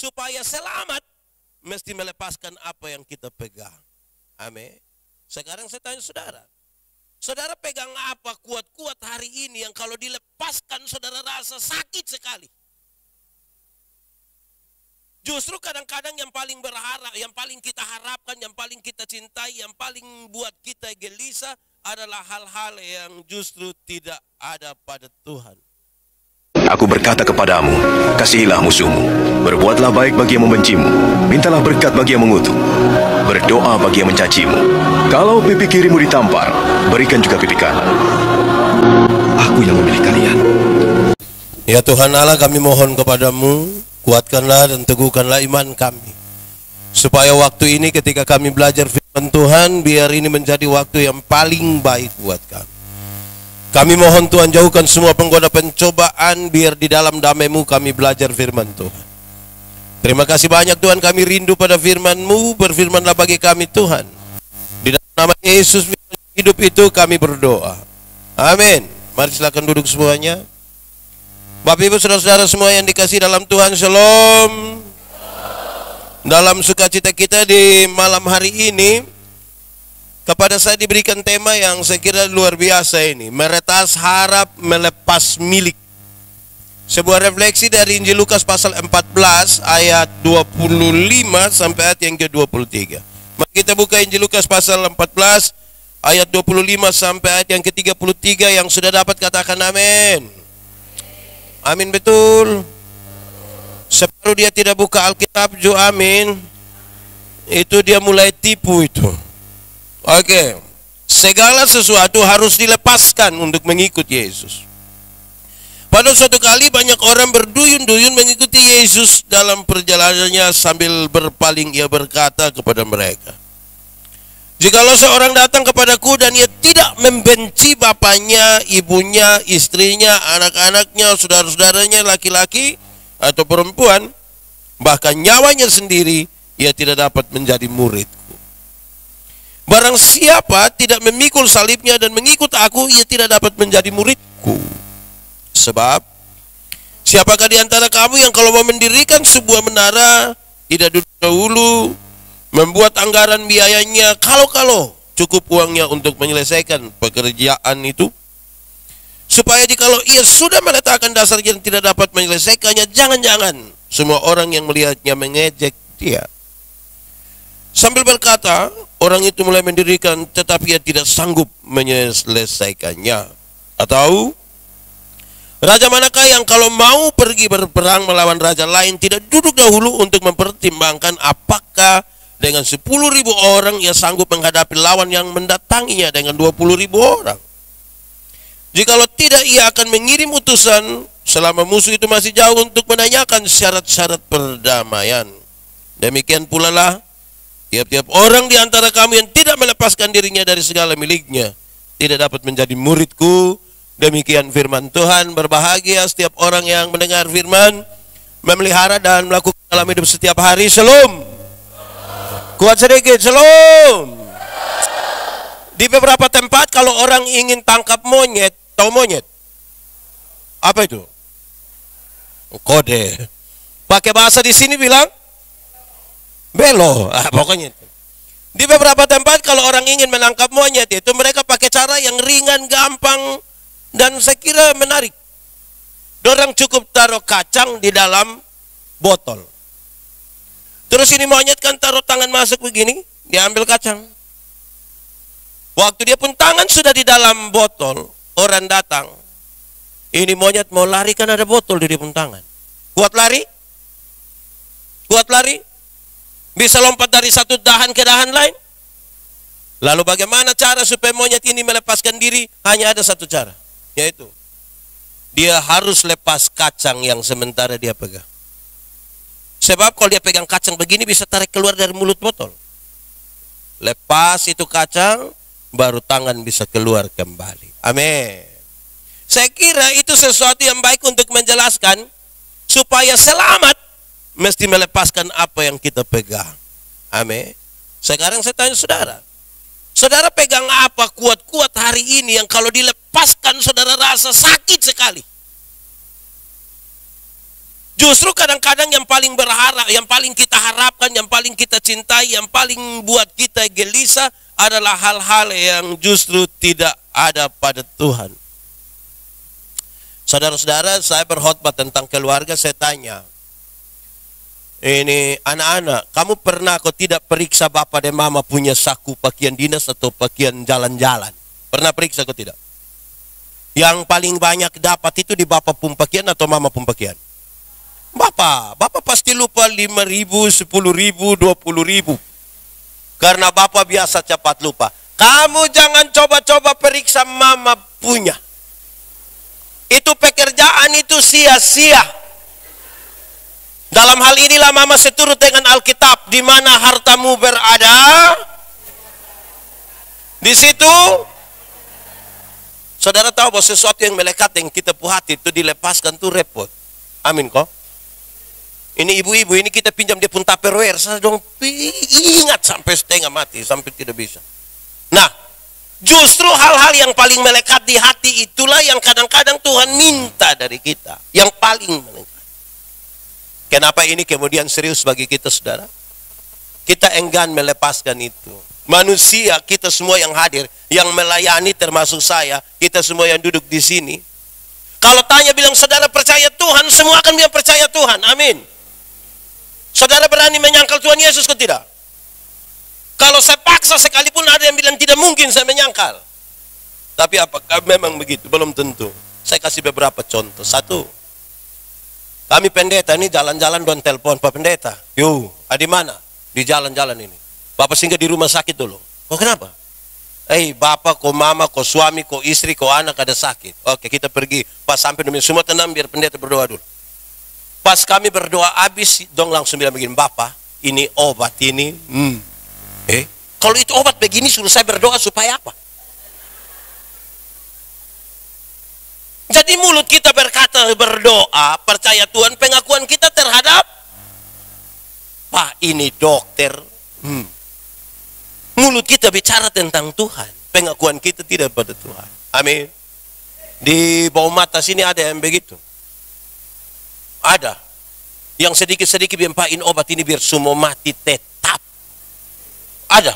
Supaya selamat, mesti melepaskan apa yang kita pegang. Amin. Sekarang saya tanya saudara. Saudara pegang apa kuat-kuat hari ini yang kalau dilepaskan saudara rasa sakit sekali? Justru kadang-kadang yang paling berharap, yang paling kita harapkan, yang paling kita cintai, yang paling buat kita gelisah adalah hal-hal yang justru tidak ada pada Tuhan. Aku berkata kepadamu, kasihilah musuhmu, berbuatlah baik bagi yang membencimu, mintalah berkat bagi yang mengutuk, berdoa bagi yang mencacimu. Kalau pipi kirimu ditampar, berikan juga pipi kanan. Aku yang memilih kalian. Ya Tuhan Allah, kami mohon kepadamu, kuatkanlah dan teguhkanlah iman kami, supaya waktu ini ketika kami belajar firman Tuhan, biar ini menjadi waktu yang paling baik buat kami. Kami mohon Tuhan, jauhkan semua penggoda pencobaan, biar di dalam damai-Mu kami belajar firman Tuhan. Terima kasih banyak Tuhan, kami rindu pada firman-Mu, berfirmanlah bagi kami Tuhan. Di dalam nama Yesus hidup itu kami berdoa. Amin. Mari silakan duduk semuanya. Bapak Ibu saudara-saudara semua yang dikasihi dalam Tuhan, shalom. Dalam sukacita kita di malam hari ini, kepada saya diberikan tema yang saya kira luar biasa ini, meretas harap melepas milik. Sebuah refleksi dari Injil Lukas pasal 14 ayat 25 sampai ayat yang ke-23. Mari kita buka Injil Lukas pasal 14 ayat 25 sampai ayat yang ke-33. Yang sudah dapat katakan amin. Amin, betul. Separuh dia tidak buka Alkitab, jo amin. Itu dia mulai tipu itu. Oke, segala sesuatu harus dilepaskan untuk mengikut Yesus. Pada suatu kali banyak orang berduyun-duyun mengikuti Yesus. Dalam perjalanannya sambil berpaling ia berkata kepada mereka, jikalau seorang datang kepadaku dan ia tidak membenci bapaknya, ibunya, istrinya, anak-anaknya, saudara-saudaranya laki-laki atau perempuan, bahkan nyawanya sendiri, ia tidak dapat menjadi muridku. Barang siapa tidak memikul salibnya dan mengikut aku, ia tidak dapat menjadi muridku. Sebab siapakah di antara kamu yang kalau mau mendirikan sebuah menara, tidak dahulu membuat anggaran biayanya, kalau cukup uangnya untuk menyelesaikan pekerjaan itu? Supaya jikalau ia sudah meletakkan dasar yang tidak dapat menyelesaikannya, jangan-jangan semua orang yang melihatnya mengejek dia. Sambil berkata, orang itu mulai mendirikan, tetapi ia tidak sanggup menyelesaikannya. Atau raja manakah yang kalau mau pergi berperang melawan raja lain, tidak duduk dahulu untuk mempertimbangkan apakah dengan 10.000 orang ia sanggup menghadapi lawan yang mendatanginya dengan 20.000 orang? Jikalau tidak, ia akan mengirim utusan selama musuh itu masih jauh untuk menanyakan syarat-syarat perdamaian. Demikian pula lah tiap-tiap orang di antara kamu yang tidak melepaskan dirinya dari segala miliknya, tidak dapat menjadi muridku. Demikian firman Tuhan. Berbahagia setiap orang yang mendengar firman, memelihara dan melakukan dalam hidup setiap hari. Shalom. Kuat sedikit, shalom. Di beberapa tempat kalau orang ingin tangkap monyet, tahu monyet? Apa itu? Kode. Pakai bahasa di sini bilang belo, pokoknya itu. Di beberapa tempat kalau orang ingin menangkap monyet itu mereka pakai cara yang ringan, gampang, dan saya kira menarik. Dorang cukup taruh kacang di dalam botol. Terus ini monyet kan taruh tangan masuk begini, dia ambil kacang. Waktu dia pun tangan sudah di dalam botol, orang datang. Ini monyet mau lari kan ada botol di dia pun tangan. Kuat lari? Kuat lari? Bisa lompat dari satu dahan ke dahan lain? Lalu bagaimana cara supaya monyet ini melepaskan diri? Hanya ada satu cara, yaitu dia harus lepas kacang yang sementara dia pegang. Sebab kalau dia pegang kacang begini bisa tarik keluar dari mulut botol. Lepas itu kacang, baru tangan bisa keluar kembali. Amin. Saya kira itu sesuatu yang baik untuk menjelaskan supaya selamat mesti melepaskan apa yang kita pegang. Amin. Sekarang saya tanya saudara, saudara pegang apa kuat-kuat hari ini yang kalau dilepaskan saudara rasa sakit sekali? Justru kadang-kadang yang paling berharap, yang paling kita harapkan, yang paling kita cintai, yang paling buat kita gelisah adalah hal-hal yang justru tidak ada pada Tuhan. Saudara-saudara, saya berkhotbah tentang keluarga, saya tanya, ini anak-anak, kamu pernah kok tidak periksa bapak dan mama punya saku pakaian dinas atau pakaian jalan-jalan? Pernah periksa kok tidak? Yang paling banyak dapat itu di bapak pun pakaian atau mama pun pakaian? Bapak pasti lupa 5.000, 10.000, 20.000. Karena bapak biasa cepat lupa. Kamu jangan coba-coba periksa mama punya. Itu pekerjaan itu sia-sia. Dalam hal inilah mama seturut dengan Alkitab, di mana hartamu berada, di situ. Saudara tahu bahwa sesuatu yang melekat yang kita puhati itu dilepaskan tuh repot. Amin kok. Ini ibu-ibu, ini kita pinjam dia pun Tupperware, saya dong ingat sampai setengah mati, sampai tidak bisa. Nah, justru hal-hal yang paling melekat di hati itulah yang kadang-kadang Tuhan minta dari kita. Yang paling melekat. Kenapa ini kemudian serius bagi kita, saudara? Kita enggan melepaskan itu. Manusia, kita semua yang hadir, yang melayani termasuk saya, kita semua yang duduk di sini. Kalau tanya bilang saudara percaya Tuhan, semua akan bilang percaya Tuhan. Amin. Saudara berani menyangkal Tuhan Yesus atau tidak? Kalau saya paksa sekalipun ada yang bilang tidak mungkin saya menyangkal. Tapi apakah memang begitu? Belum tentu. Saya kasih beberapa contoh. Satu, kami pendeta ini jalan-jalan don telepon Pak Pendeta. Yo, di mana? Di jalan-jalan ini. Bapak singgah di rumah sakit dulu. Oh kenapa? Bapak, kok mama, kok suami, kok istri, kok anak ada sakit. Oke, kita pergi. Pas sampai demi semua tenang biar pendeta berdoa dulu. Pas kami berdoa habis, dong langsung bilang begini, Bapak, ini obat ini. Kalau itu obat begini suruh saya berdoa supaya apa? Jadi mulut kita berkata berdoa, percaya Tuhan, pengakuan kita terhadap Pak ini dokter. Mulut kita bicara tentang Tuhan, pengakuan kita tidak pada Tuhan. Amin. Di bawah mata sini ada yang begitu. Ada yang sedikit-sedikit bimpain obat ini biar semua mati tetap. Ada.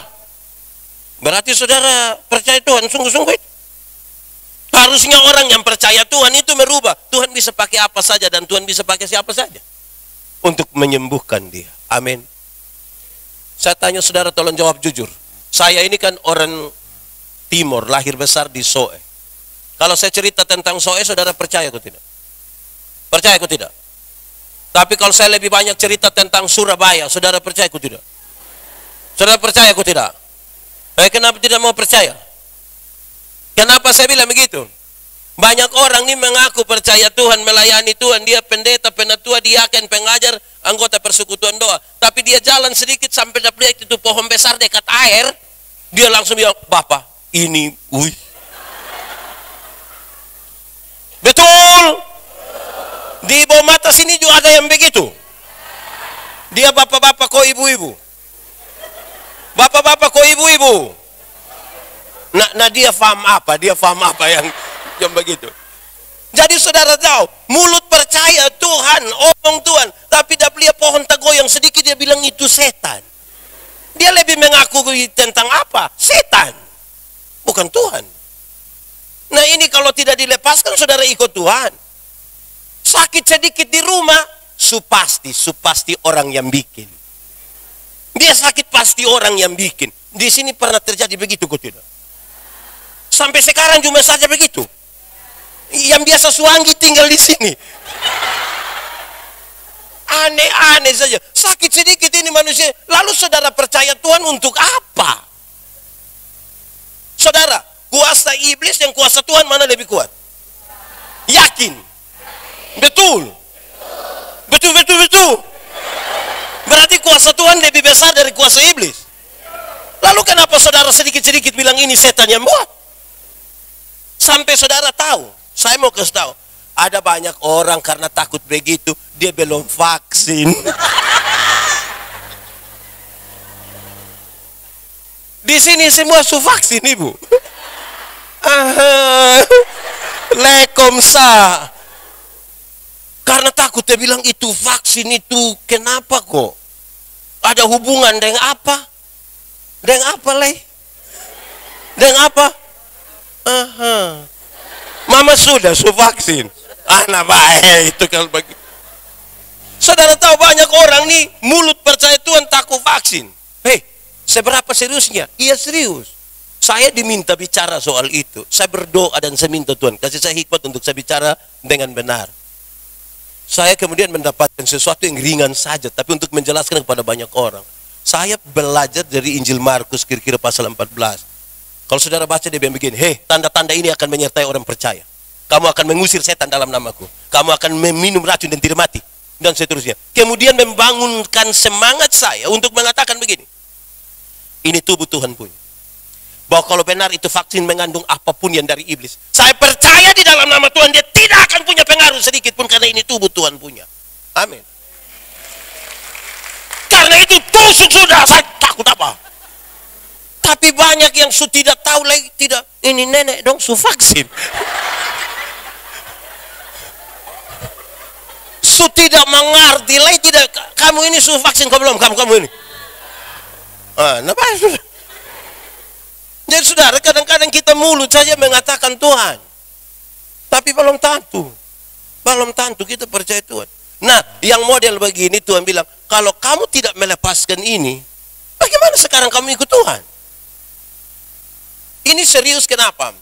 Berarti saudara percaya Tuhan sungguh-sungguh. Harusnya orang yang percaya Tuhan itu merubah. Tuhan bisa pakai apa saja dan Tuhan bisa pakai siapa saja untuk menyembuhkan dia. Amin. Saya tanya saudara, tolong jawab jujur. Saya ini kan orang Timur, lahir besar di Soe. Kalau saya cerita tentang Soe, saudara percaya atau tidak? Percaya atau tidak? Tapi kalau saya lebih banyak cerita tentang Surabaya, saudara percaya atau tidak? Saudara percaya atau tidak? Kenapa tidak mau percaya? Kenapa saya bilang begitu? Banyak orang ini mengaku percaya Tuhan, melayani Tuhan, dia pendeta, penatua, diaken, pengajar, anggota persekutuan doa. Tapi dia jalan sedikit sampai dapat itu pohon besar dekat air, dia langsung bilang, Bapak, ini, betul. Di bawah mata sini juga ada yang begitu. Dia bapak-bapak kok ibu-ibu. Bapak-bapak kok ibu-ibu. Nah dia paham apa? Dia paham apa yang begitu. Jadi saudara tahu, mulut percaya Tuhan, omong Tuhan, tapi dah lihat pohon tegoh yang sedikit dia bilang itu setan. Dia lebih mengaku tentang apa? Setan. Bukan Tuhan. Nah ini kalau tidak dilepaskan saudara ikut Tuhan. Sakit sedikit di rumah, supasti orang yang bikin. Dia sakit pasti orang yang bikin. Di sini pernah terjadi begitu kok tidak? Sampai sekarang cuma saja begitu. Yang biasa Suanggi tinggal di sini. Aneh-aneh saja. Sakit sedikit ini manusia. Lalu saudara percaya Tuhan untuk apa? Saudara, kuasa iblis dan kuasa Tuhan mana lebih kuat? Yakin? Betul. Betul. Berarti kuasa Tuhan lebih besar dari kuasa iblis. Lalu kenapa saudara sedikit-sedikit bilang ini setan yang buat? Sampai saudara tahu, saya mau kasih tahu, ada banyak orang karena takut begitu, dia belum vaksin. Di sini semua su vaksin, Ibu. Lekomsa. Karena takut, dia bilang itu vaksin itu kenapa kok? Ada hubungan dengan apa? Dengan apa leh? Dengan apa? Aha. Mama sudah vaksin. Anak baik itu kalau bagi. Saudara tahu banyak orang nih mulut percaya Tuhan takut vaksin. Hei, seberapa seriusnya? Iya serius. Saya diminta bicara soal itu. Saya berdoa dan saya minta Tuhan kasih saya hikmat untuk saya bicara dengan benar. Saya kemudian mendapatkan sesuatu yang ringan saja, tapi untuk menjelaskan kepada banyak orang. Saya belajar dari Injil Markus kira-kira pasal 14. Kalau saudara baca dia bilang begini, hei, tanda-tanda ini akan menyertai orang percaya. Kamu akan mengusir setan dalam namaku. Kamu akan meminum racun dan tidak mati. Dan seterusnya. Kemudian membangunkan semangat saya untuk mengatakan begini. Ini tubuh Tuhan punya. Bahwa kalau benar itu vaksin mengandung apapun yang dari iblis, saya percaya di dalam nama Tuhan dia tidak akan punya pengaruh sedikit pun, karena ini tubuh Tuhan punya. Amin. Karena itu tusuk sudah, saya takut apa? Tapi banyak yang tidak tahu lagi, tidak, ini nenek dong vaksin. Tidak mengerti lagi, tidak, kamu ini vaksin kau belum, kamu ini. Jadi saudara, kadang-kadang kita mulut saja mengatakan Tuhan, tapi belum tentu kita percaya Tuhan. Nah, yang model begini Tuhan bilang, kalau kamu tidak melepaskan ini, bagaimana sekarang kamu ikut Tuhan? Ini serius. Kenapa?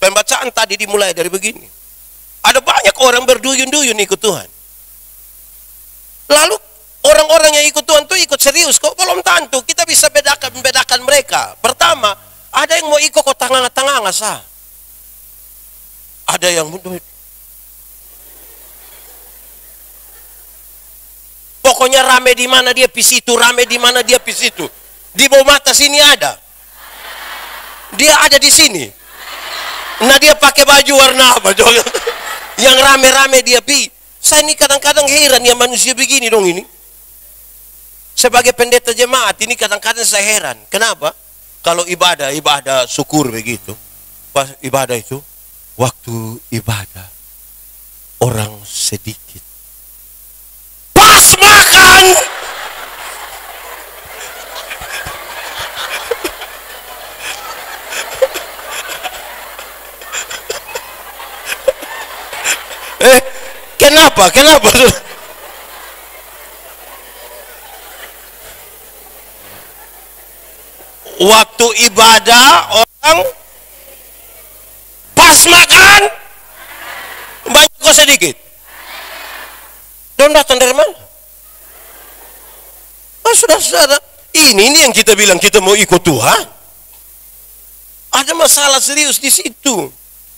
Pembacaan tadi dimulai dari begini. Ada banyak orang berduyun-duyun ikut Tuhan. Lalu orang-orang yang ikut Tuhan itu ikut serius kok, belum tentu. Kita bisa membedakan mereka. Pertama, ada yang mau ikut kok tengah-tengah sah. Ada yang pokoknya rame di mana dia pis itu, rame di mana dia pis itu. Di bawah mata sini ada. Dia ada di sini. Nah, dia pakai baju warna apa? Yang rame-rame dia pi. Saya ini kadang-kadang heran ya, manusia begini dong ini. Sebagai pendeta jemaat ini kadang-kadang saya heran. Kenapa? Kalau ibadah syukur begitu. Pas ibadah itu, waktu ibadah orang sedikit. Pas makan. Kenapa? Waktu ibadah orang pas makan banyak kok sedikit. Don datang dari mana? Saudara, ini yang kita bilang kita mau ikut Tuhan. Ada masalah serius di situ.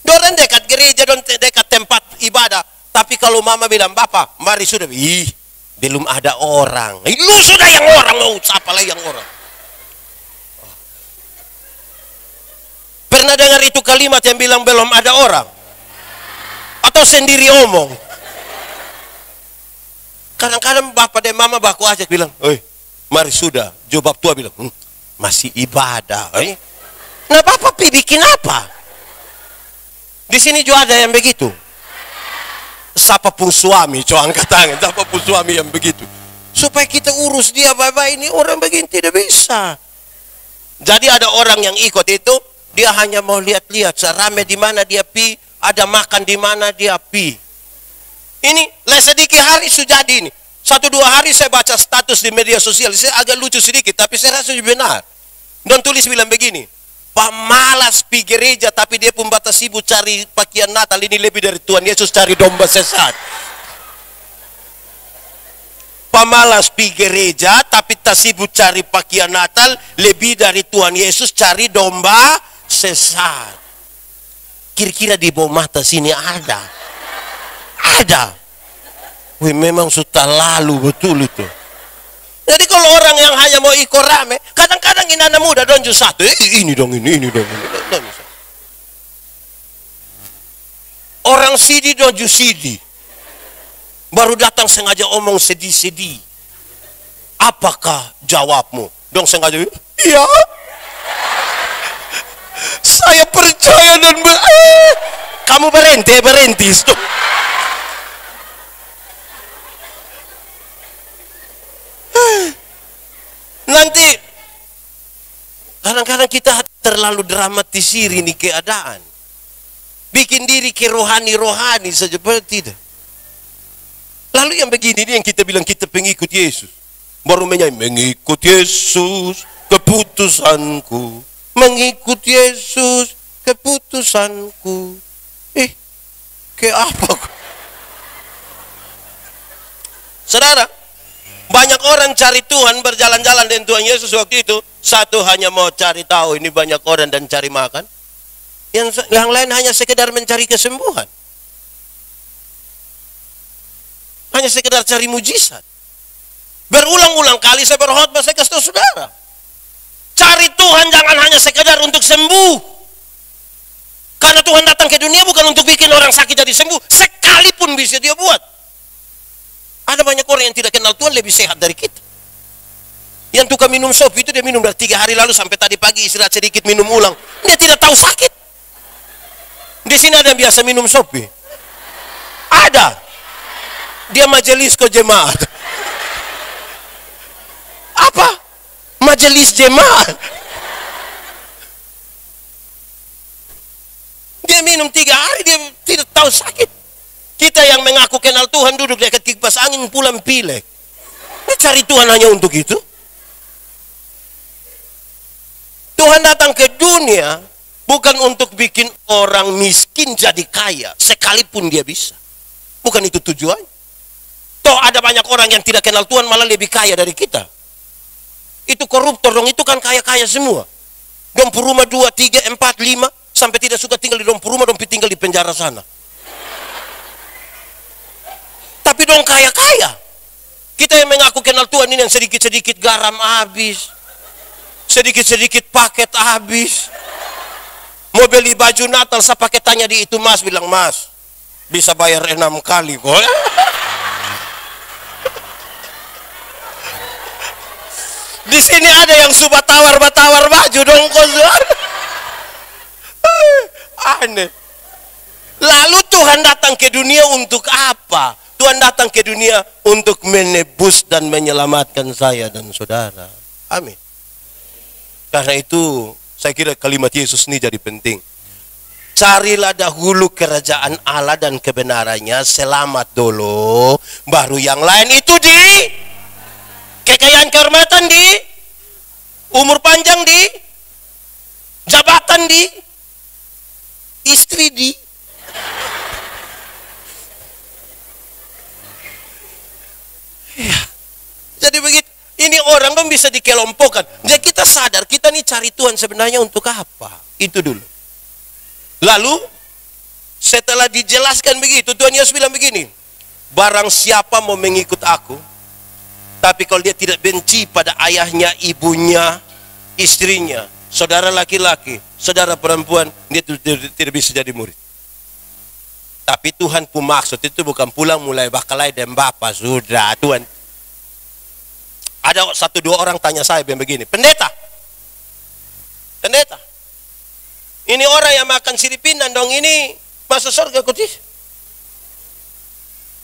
Orang dekat gereja, dekat tempat ibadah. Tapi kalau mama bilang, Bapak, mari sudah. Ih, belum ada orang. Lu sudah yang orang, mau siapa lagi yang orang? Pernah dengar itu kalimat yang bilang belum ada orang? Atau sendiri omong? Kadang-kadang bapak dan mama baku ajak bilang, mari sudah. Jawab tua bilang, masih ibadah. Nah, bapak bikin apa? Di sini juga ada yang begitu. Siapapun suami, coba angkat tangan. Siapapun suami yang begitu. Supaya kita urus dia baik-baik, ini orang begini tidak bisa. Jadi ada orang yang ikut itu, dia hanya mau lihat-lihat, serame di mana dia pi, ada makan di mana dia pi. Ini sedikit hari sudah jadi ini. 1-2 hari saya baca status di media sosial, saya agak lucu sedikit, tapi saya rasa benar. Dan tulis bilang begini, pemalas pi gereja tapi dia pun batas sibuk cari pakaian Natal, ini lebih dari Tuhan Yesus cari domba sesat. Pemalas pi gereja tapi tak sibuk cari pakaian Natal, lebih dari Tuhan Yesus cari domba sesat. Kira-kira di bawah mata sini ada. Wih, memang sudah lalu betul itu. Jadi kalau orang yang hanya mau ikut rame, kadang-kadang ini anak muda donju satu, ini dong. Orang sidi donju sidi, baru datang sengaja omong sedih-sedih. Apakah jawabmu? Dong sengaja, iya. Saya percaya dan kamu berhenti. Nanti kadang-kadang kita terlalu dramatisir ini keadaan. Bikin diri ke rohani-rohani saja, padahal tidak. Lalu yang begini ini yang kita bilang kita pengikut Yesus. Baru menyanyi, mengikut Yesus keputusanku. Mengikut Yesus keputusanku. Ke apa? Saudara, banyak orang cari Tuhan, berjalan-jalan dengan Tuhan Yesus waktu itu. Satu hanya mau cari tahu ini banyak orang dan cari makan. Yang lain hanya sekedar mencari kesembuhan. Hanya sekedar cari mujizat. Berulang-ulang kali saya berkhotbah, saya kasih tahu saudara. Cari Tuhan jangan hanya sekedar untuk sembuh. Karena Tuhan datang ke dunia bukan untuk bikin orang sakit jadi sembuh. Sekalipun bisa dia buat. Ada banyak orang yang tidak kenal Tuhan lebih sehat dari kita. Yang tukang minum sop itu dia minum dari 3 hari lalu sampai tadi pagi istirahat sedikit minum ulang. Dia tidak tahu sakit. Di sini ada yang biasa minum sop. Ada. Dia majelis ko jemaat. Apa? Majelis jemaat. Dia minum 3 hari dia tidak tahu sakit. Kita yang mengaku kenal Tuhan duduk dekat kipas angin pulang pilek. Dia cari Tuhan hanya untuk itu. Tuhan datang ke dunia bukan untuk bikin orang miskin jadi kaya, sekalipun dia bisa. Bukan itu tujuannya. Toh ada banyak orang yang tidak kenal Tuhan malah lebih kaya dari kita. Itu koruptor dong, itu kan kaya-kaya semua. Dong rumah 2, 3, 4, 5 sampai tidak suka tinggal di dong rumah, dong tinggal di penjara sana. Tapi dong kaya-kaya. Kita yang mengaku kenal Tuhan ini yang sedikit-sedikit garam habis. Sedikit-sedikit paket habis. Mau beli baju Natal, saya pakai tanya di itu mas, bilang mas, bisa bayar 6 kali kok. Di sini ada yang suka tawar baju dong kok. Aneh. Lalu Tuhan datang ke dunia untuk apa? Tuhan datang ke dunia untuk menebus dan menyelamatkan saya dan saudara. Amin. Karena itu saya kira kalimat Yesus ini jadi penting. Carilah dahulu kerajaan Allah dan kebenarannya, selamat dulu, baru yang lain itu di kekayaan kehormatan di, umur panjang di, jabatan di, istri di. Ya. Jadi begitu. Ini orang dong bisa dikelompokkan. Jadi kita sadar kita nih cari Tuhan sebenarnya untuk apa? Itu dulu. Lalu setelah dijelaskan begitu, Tuhan Yesus bilang begini, barang siapa mau mengikut aku, tapi kalau dia tidak benci pada ayahnya, ibunya, istrinya, saudara laki-laki, saudara perempuan, dia tidak bisa jadi murid. Tapi Tuhan pun maksud itu bukan pulang mulai bakalai dan bapak, sudah Tuhan. Ada 1-2 orang tanya saya begini, pendeta, ini orang yang makan siripinan dong, ini masuk surga kutis.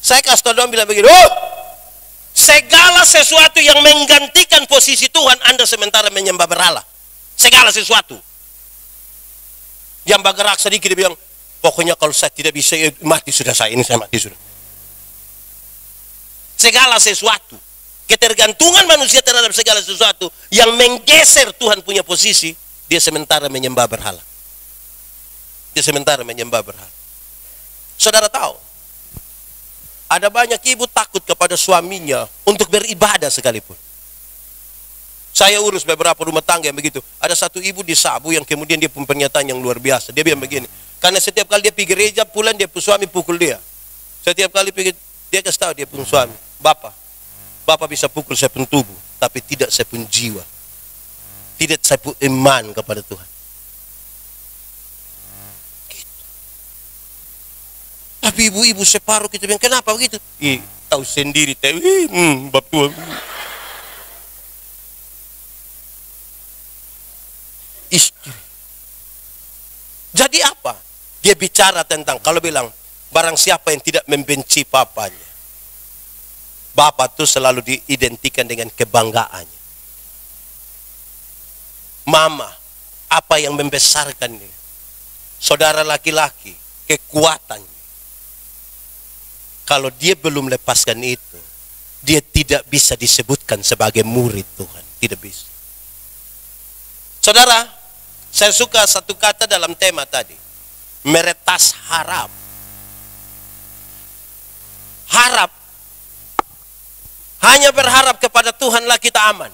Saya kasih tau dong bilang begini, segala sesuatu yang menggantikan posisi Tuhan, Anda sementara menyembah berhala. Segala sesuatu yang bergerak sedikit, dia bilang, pokoknya kalau saya tidak bisa mati sudah, saya mati sudah. Segala sesuatu, ketergantungan manusia terhadap segala sesuatu yang menggeser Tuhan punya posisi, dia sementara menyembah berhala. Dia sementara menyembah berhala. Saudara tahu, ada banyak ibu takut kepada suaminya untuk beribadah sekalipun. Saya urus beberapa rumah tangga yang begitu. Ada satu ibu di Sabu yang kemudian dia pun pernyataan yang luar biasa. Dia bilang begini, karena setiap kali dia pergi gereja pulang, dia pun suami pukul dia. Setiap kali pergi, dia kasih tahu dia pun suami, Bapak bisa pukul saya pun tubuh, tapi tidak saya pun jiwa. Tidak saya pun iman kepada Tuhan. Gitu. Tapi ibu-ibu separuh kita bilang, kenapa begitu? Tahu sendiri, bab Tuhan. Istri. Jadi apa? Dia bicara tentang, kalau bilang, barang siapa yang tidak membenci papanya, Bapak itu selalu diidentikan dengan kebanggaannya. Mama, apa yang membesarkan dia? Saudara laki-laki, kekuatan. Kalau dia belum lepaskan itu, dia tidak bisa disebutkan sebagai murid Tuhan. Tidak bisa. Saudara, saya suka satu kata dalam tema tadi. Meretas harap. Harap. Hanya berharap kepada Tuhanlah kita aman.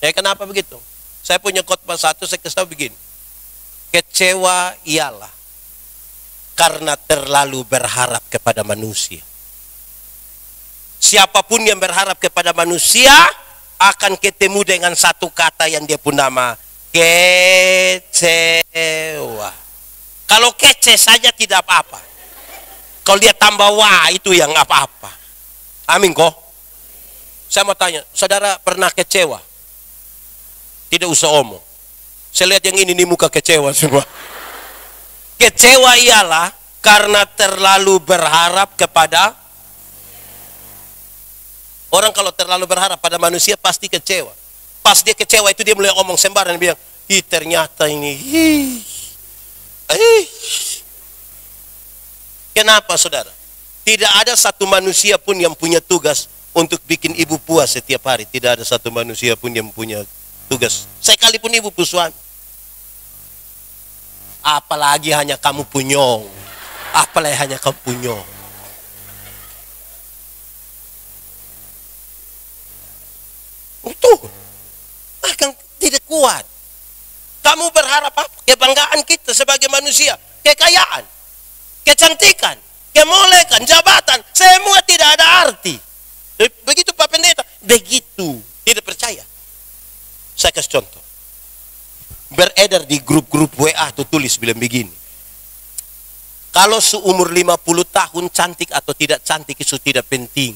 Ya, kenapa begitu? Saya punya khotbah satu, saya kasih tahu begini. Kecewa ialah karena terlalu berharap kepada manusia. Siapapun yang berharap kepada manusia akan ketemu dengan satu kata yang dia pun nama kecewa. Kalau kece saja tidak apa-apa. Kalau dia tambah wah itu yang apa-apa. Amin kok. Saya mau tanya, saudara pernah kecewa? Tidak usah omong. Saya lihat yang ini muka kecewa semua. Kecewa ialah karena terlalu berharap kepada orang. Kalau terlalu berharap pada manusia pasti kecewa. Pas dia kecewa itu dia mulai omong sembarangan, bilang, ih ternyata ini. Kenapa saudara? Tidak ada satu manusia pun yang punya tugas untuk bikin ibu puas setiap hari. Tidak ada satu manusia pun yang punya tugas. Sekalipun ibu suami. Apalagi hanya kamu punyong. Apalagi hanya kamu punyong. Itu akan tidak kuat. Kamu berharap apa? Kebanggaan kita sebagai manusia. Kekayaan. Kecantikan. Kemolekan. Jabatan. Semua tidak ada arti. Begitu Pak Pendeta. Begitu. Tidak percaya. Saya kasih contoh. Beredar di grup-grup WA tuh tulis bilang begini. Kalau seumur 50 tahun cantik atau tidak cantik itu tidak penting.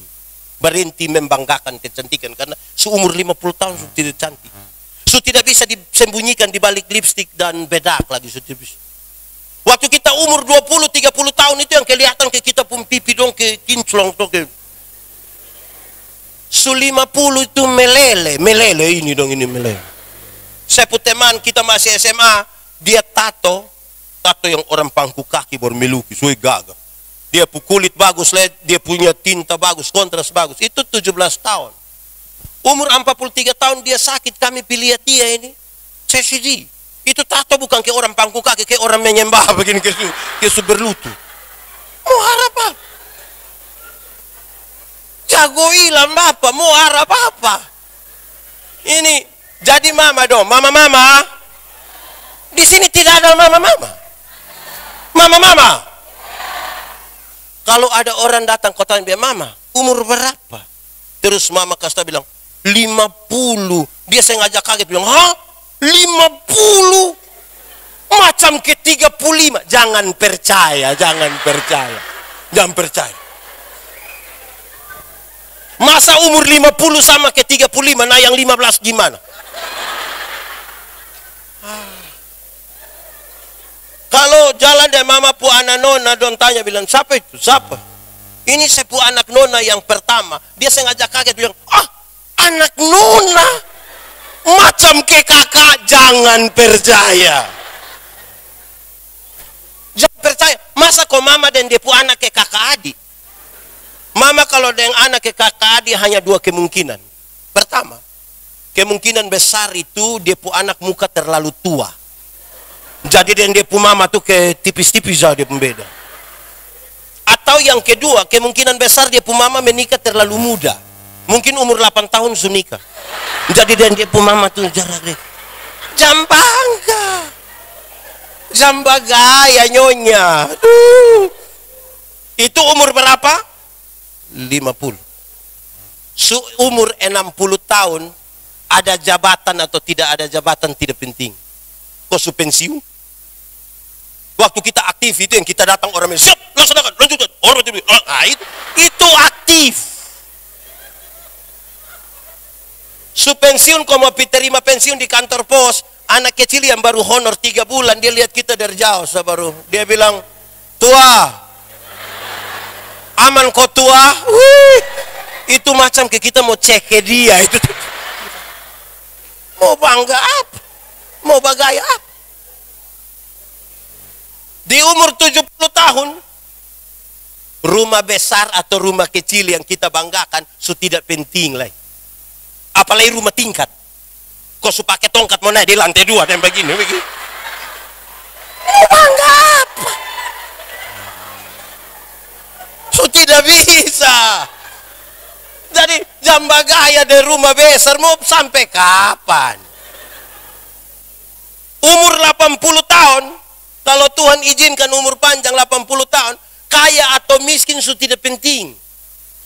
Berhenti membanggakan kecantikan karena seumur 50 tahun sudah tidak cantik. Sudah tidak bisa disembunyikan di balik lipstik dan bedak lagi sudah bisa. Waktu kita umur 20-30 tahun itu yang kelihatan ke kita pun pipi dong ke kinclong dong ke. Su 50 itu melele ini dong ini melele. Saya punya teman kita masih SMA, dia tato yang orang pangku kaki baru melukis, suai gagah. Dia kulit bagus, dia punya tinta bagus, kontras bagus. Itu 17 tahun. Umur 43 tahun dia sakit, kami pilih dia ini. CCD. Itu tato bukan ke orang pangku kaki, ke orang menyembah begini ke berlutut. Mau harap apa? Jago hilang bapak, mau harap apa? Ini jadi mama dong, mama. Di sini tidak ada mama. Mama. Kalau ada orang datang kau tanya dia, mama, umur berapa? Terus mama kasih bilang, 50. Dia sengaja kaget bilang, hah? 50? Macam ke 35. Jangan percaya. Masa umur 50 sama ke 35, nah yang 15 gimana? Kalau jalan dari mama pu anak nona don tanya bilang, siapa itu? Siapa? Ini saya pu anak nona yang pertama. Dia sengaja kaget bilang, anak nona? Macam ke kakak, jangan percaya. Jangan percaya. Masa kok mama dan dia pu anak ke kakak adik? Mama kalau dengan anak ke kakak adik hanya dua kemungkinan. Pertama, kemungkinan besar itu dia pu anak muka terlalu tua. Jadi dia pu mama tuh ke tipis-tipis aja dia pembeda. Atau yang kedua, kemungkinan besar dia pu mama menikah terlalu muda. Mungkin umur 8 tahun sudah nikah. Jadi dia pu mama tuh jarak deh. Jambagaya nyonya. Itu umur berapa? 50. Umur 60 tahun ada jabatan atau tidak ada jabatan tidak penting. Kok su pensiun? Waktu kita aktif itu yang kita datang orang siap, laksanakan, lanjutkan. Orang itu aktif. Su pensiun kok mau terima pensiun di kantor pos, anak kecil yang baru honor 3 bulan dia lihat kita dari jauh baru dia bilang, tua, aman kok tua. Itu macam ke kita mau cek ke dia itu. Mau bangga apa? Mau bagaya apa? Di umur 70 tahun, rumah besar atau rumah kecil yang kita banggakan sudah tidak penting lagi. Apalagi rumah tingkat. Kau sudah pakai tongkat mau naik di lantai 2 dan begini. Mau bangga apa? Sudah tidak bisa. Jadi jam bagaya dari rumah besar mau sampai kapan? Umur 80 tahun, kalau Tuhan izinkan umur panjang 80 tahun, kaya atau miskin sudah tidak penting.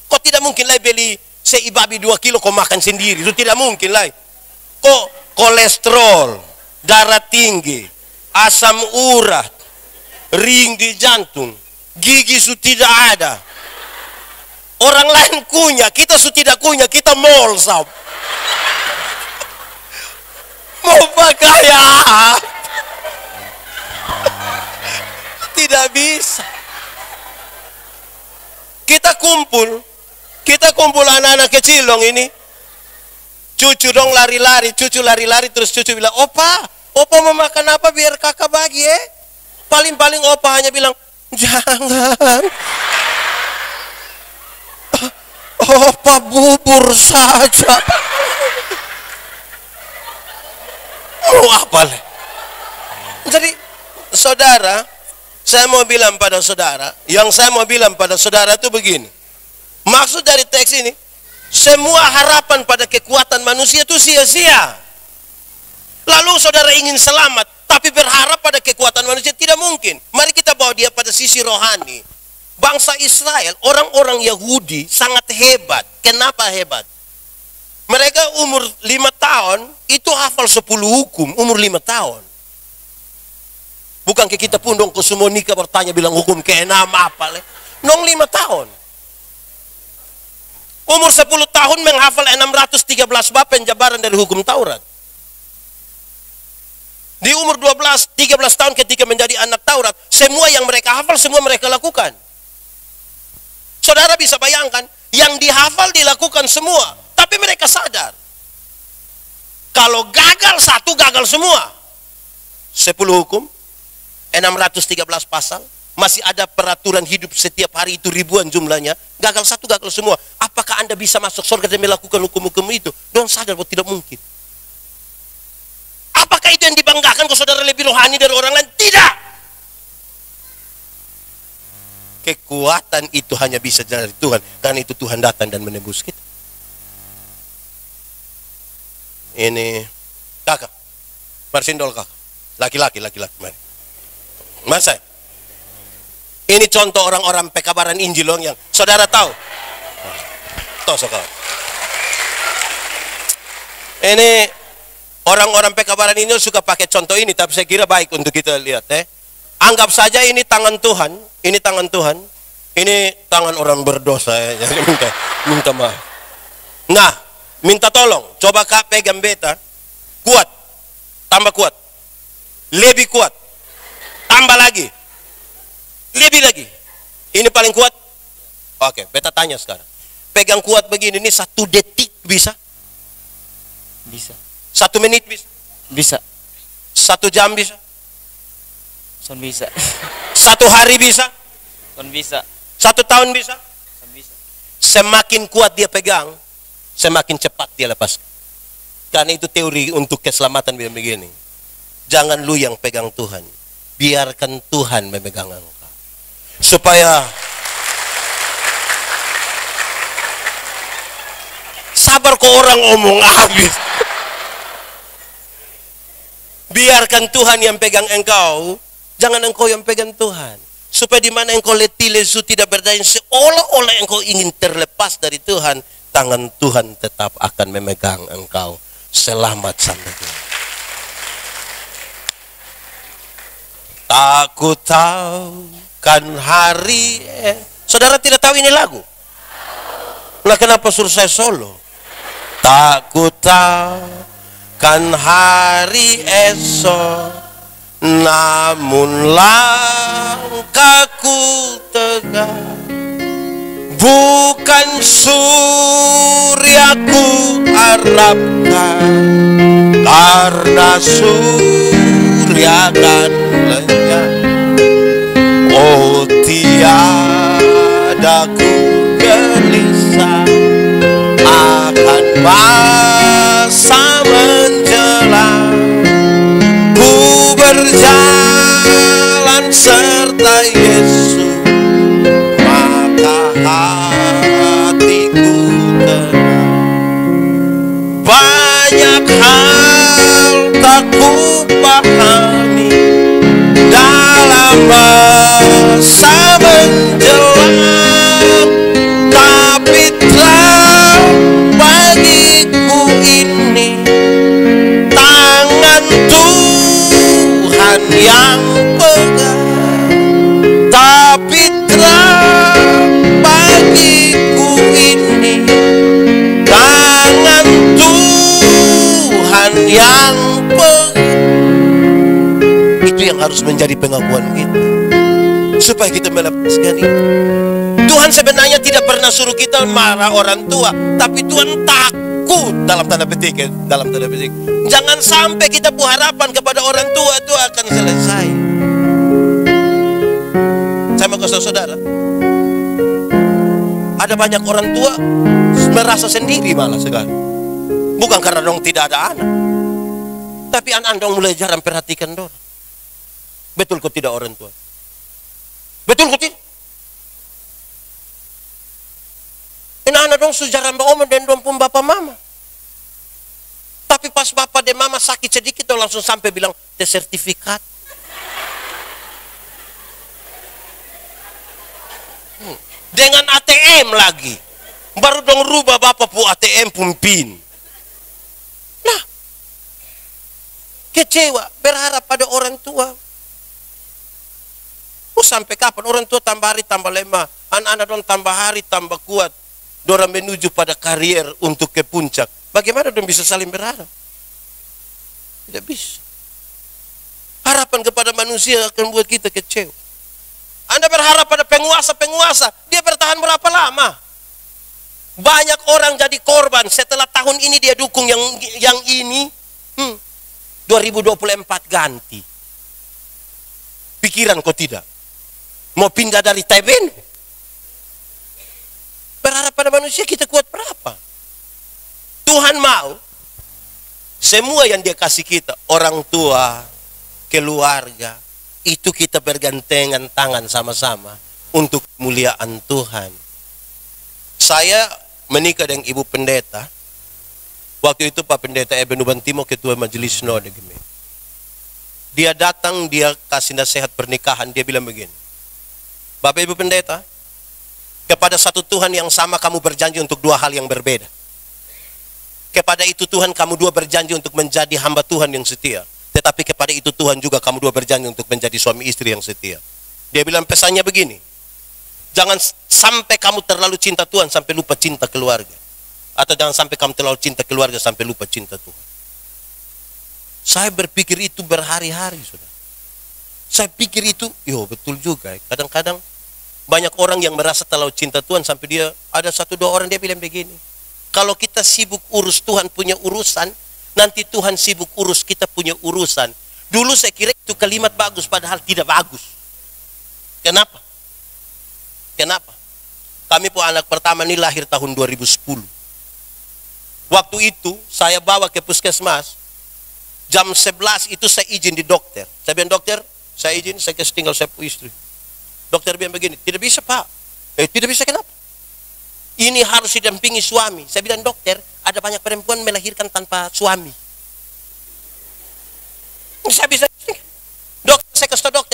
Kok tidak mungkin lah beli seibabi 2 kilo kau makan sendiri, itu tidak mungkin lah. Kok kolesterol, darah tinggi, asam urat, ring di jantung, gigi sudah tidak ada. Orang lain kunyah, kita sudah tidak kunyah, kita mol sob. Mau bagaya? Tidak bisa. Kita kumpul anak-anak kecil dong ini. Cucu dong lari-lari, cucu lari-lari, terus cucu bilang, opa mau makan apa biar kakak bagi ya? Paling-paling opa hanya bilang, jangan. Opa bubur saja. Mau apa lah? Jadi saudara, saya mau bilang pada saudara itu begini. Maksud dari teks ini, semua harapan pada kekuatan manusia itu sia-sia. Lalu saudara ingin selamat, tapi berharap pada kekuatan manusia, tidak mungkin. Mari kita bawa dia pada sisi rohani. Bangsa Israel, orang-orang Yahudi sangat hebat. Kenapa hebat? Mereka umur 5 tahun, itu hafal 10 hukum, umur 5 tahun. Bukan ke kita pun dong, ke semua nikah bertanya bilang hukum ke-6 apa le. Nong 5 tahun. Umur 10 tahun menghafal 613 bab penjabaran dari hukum Taurat. Di umur 12-13 tahun ketika menjadi anak Taurat, semua yang mereka hafal, semua mereka lakukan. Saudara bisa bayangkan, yang dihafal dilakukan semua. Tapi mereka sadar, kalau gagal satu, gagal semua. 10 hukum, 613 pasal, masih ada peraturan hidup setiap hari itu ribuan jumlahnya, gagal satu, gagal semua. Apakah Anda bisa masuk surga dan melakukan hukum-hukum itu? Don't sadar bahwa tidak mungkin. Apakah itu yang dibanggakan kalau saudara lebih rohani dari orang lain? Tidak. Kekuatan itu hanya bisa dari Tuhan, karena itu Tuhan datang dan menebus kita. Ini kakak, marsindol kakak, laki-laki, mari. Mas saya, ini contoh orang-orang pekabaran Injil yang saudara tahu. Tosok. Ini orang-orang pekabaran Injil suka pakai contoh ini, tapi saya kira baik untuk kita lihat. Anggap saja ini tangan Tuhan, ini tangan orang berdosa. Jangan minta maaf. Nah, minta tolong, coba kak pegang beta, kuat, tambah kuat, lebih kuat, tambah lagi, lebih lagi. Ini paling kuat. Oke, beta tanya sekarang, pegang kuat begini, ini 1 detik bisa? Bisa. 1 menit bisa? Bisa. 1 jam bisa? Son bisa. 1 hari bisa? Son bisa. 1 tahun bisa? Son bisa. Semakin kuat dia pegang, semakin cepat dia lepaskan. Karena itu teori untuk keselamatan begini. Jangan lu yang pegang Tuhan, biarkan Tuhan memegang engkau. Supaya sabar kok orang omong habis. Biarkan Tuhan yang pegang engkau, jangan engkau yang pegang Tuhan. Supaya di mana engkau letih lesu tidak berdaya, seolah-olah engkau ingin terlepas dari Tuhan, tangan Tuhan tetap akan memegang engkau. Selamat sampai Tuhan. Tak ku tahu kan hari. Saudara tidak tahu ini lagu? Nah, kenapa suruh saya solo? Tak ku tahu kan hari esok, namun langkahku tegak. Bukan suryaku harapkan, karena surya kan lenyap. Oh, tiada ku gelisah akan masa menjelang. Ku berjalan serta Yesus, maka hatiku tenang. Banyak hal tak ku pahami dalam masa menjelang, tapi terang bagiku ini tangan Tuhan yang pegang. Tapi terang bagiku ini tangan Tuhan yang pegang. Itu yang harus menjadi pengakuan kita, supaya kita melepaskan itu. Tuhan sebenarnya tidak pernah suruh kita marah orang tua, tapi Tuhan takut dalam tanda petik. Jangan sampai kita harapan kepada orang tua itu akan selesai. Saya mau kasih saudara, ada banyak orang tua merasa sendiri malah sekarang. Bukan karena dong tidak ada anak, tapi anak dong mulai jarang perhatikan dong. Betul kok tidak orang tua? Betul kok tidak? Anak dong sejarah mbak oma dan dong pun bapak mama. Tapi pas bapak dan mama sakit sedikit dong langsung sampai bilang tes sertifikat. Dengan ATM lagi. Baru dong rubah bapak pu ATM pun PIN. Nah, kecewa berharap pada orang tua. Sampai kapan orang tua tambah hari tambah lemah, anak-anak dong tambah hari tambah kuat, dorang menuju pada karier untuk ke puncak. Bagaimana dong bisa saling berharap? Tidak bisa. Harapan kepada manusia akan buat kita kecewa. Anda berharap pada penguasa, dia bertahan berapa lama? Banyak orang jadi korban. Setelah tahun ini dia dukung yang ini, 2024 ganti. Pikiran kok tidak? Mau pindah dari Taiwan? Berharap pada manusia kita kuat berapa? Tuhan mau semua yang dia kasih kita, orang tua, keluarga, itu kita bergandengan tangan sama-sama untuk kemuliaan Tuhan. Saya menikah dengan ibu pendeta. Waktu itu Pak Pendeta Eben Ubantimo, ketua majelis Node. Dia datang, dia kasih nasihat pernikahan, dia bilang begini, Bapak Ibu Pendeta, kepada satu Tuhan yang sama kamu berjanji untuk dua hal yang berbeda. Kepada itu Tuhan kamu dua berjanji untuk menjadi hamba Tuhan yang setia. Tetapi kepada itu Tuhan juga kamu dua berjanji untuk menjadi suami istri yang setia. Dia bilang pesannya begini, jangan sampai kamu terlalu cinta Tuhan sampai lupa cinta keluarga. Atau jangan sampai kamu terlalu cinta keluarga sampai lupa cinta Tuhan. Saya berpikir itu berhari-hari, saudara. Saya pikir itu, betul juga. Kadang-kadang banyak orang yang merasa terlalu cinta Tuhan sampai dia, ada satu dua orang dia bilang begini, kalau kita sibuk urus Tuhan punya urusan, nanti Tuhan sibuk urus kita punya urusan. Dulu saya kira itu kalimat bagus, padahal tidak bagus. Kenapa? Kami pun anak pertama ini lahir tahun 2010. Waktu itu saya bawa ke puskesmas, jam 11 itu saya izin di dokter. Saya bilang, dokter, saya izin, saya kasih tinggal saya istri. Dokter bilang begini, tidak bisa Pak. Tidak bisa kenapa? Ini harus didampingi suami. Saya bilang, dokter, ada banyak perempuan melahirkan tanpa suami. Saya bisa. Dokter, saya kasih tahu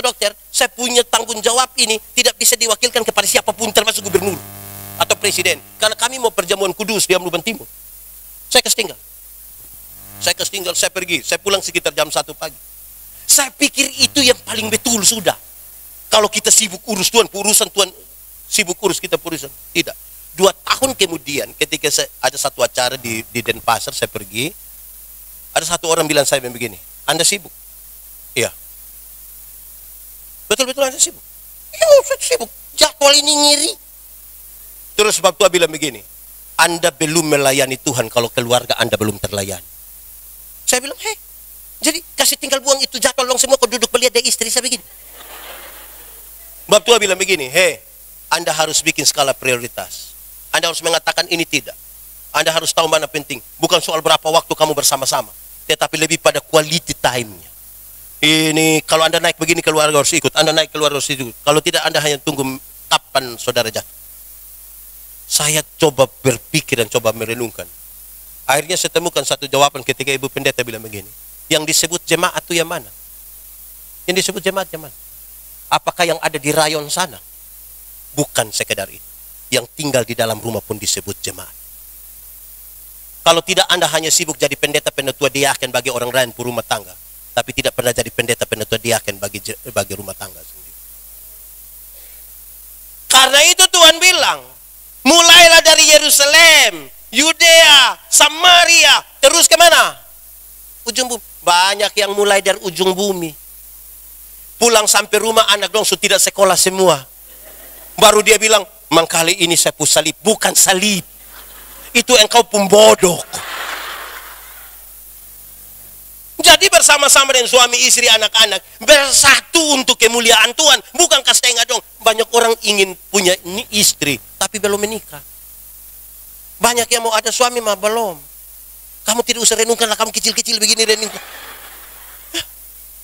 dokter, saya punya tanggung jawab ini tidak bisa diwakilkan kepada siapapun termasuk gubernur atau presiden. Karena kami mau perjamuan kudus di Amruban Timur. Saya kasih tinggal, saya pergi. Saya pulang sekitar jam 1 pagi. Saya pikir itu yang paling betul sudah. Kalau kita sibuk urus Tuhan, urusan Tuhan, sibuk urus kita urusan. Tidak. 2 tahun kemudian ketika ada satu acara di Denpasar, saya pergi. Ada satu orang bilang saya begini, Anda sibuk? Iya. Betul-betul Anda sibuk? Iya, saya sibuk. Jadwal ini ngiri. Terus sebab Tuhan bilang begini, Anda belum melayani Tuhan kalau keluarga Anda belum terlayani. Saya bilang, hei, jadi kasih tinggal buang itu jatuh long semua, kau duduk melihat dia istri saya begini. Bab tua bilang begini, hei, Anda harus bikin skala prioritas. Anda harus mengatakan ini tidak. Anda harus tahu mana penting. Bukan soal berapa waktu kamu bersama-sama, tetapi lebih pada quality time-nya. Ini kalau Anda naik begini, keluarga harus ikut. Anda naik, keluarga harus ikut. Kalau tidak, Anda hanya tunggu kapan saudara jatuh. Saya coba berpikir dan coba merenungkan. Akhirnya saya temukan satu jawaban ketika Ibu Pendeta bilang begini. Yang disebut jemaat itu yang mana? Yang disebut jemaat yang mana? Apakah yang ada di rayon sana? Bukan sekedar itu. Yang tinggal di dalam rumah pun disebut jemaat. Kalau tidak, Anda hanya sibuk jadi pendeta penetua diaken bagi orang lain pun rumah tangga, tapi tidak pernah jadi pendeta penetua diaken bagi rumah tangga sendiri. Karena itu Tuhan bilang, mulailah dari Yerusalem, Yudea, Samaria, terus ke mana? Ujung bumi. Banyak yang mulai dari ujung bumi. Pulang sampai rumah anak dong sudah tidak sekolah semua. Baru dia bilang, mangkali ini saya pun salib. Bukan salib. Itu engkau pembodoh. Jadi bersama-sama dengan suami, istri, anak-anak, bersatu untuk kemuliaan Tuhan. Bukan setengah dong. Banyak orang ingin punya istri, tapi belum menikah. Banyak yang mau ada suami, mah belum. Kamu tidak usah renungkanlah, kamu kecil-kecil begini renungkan.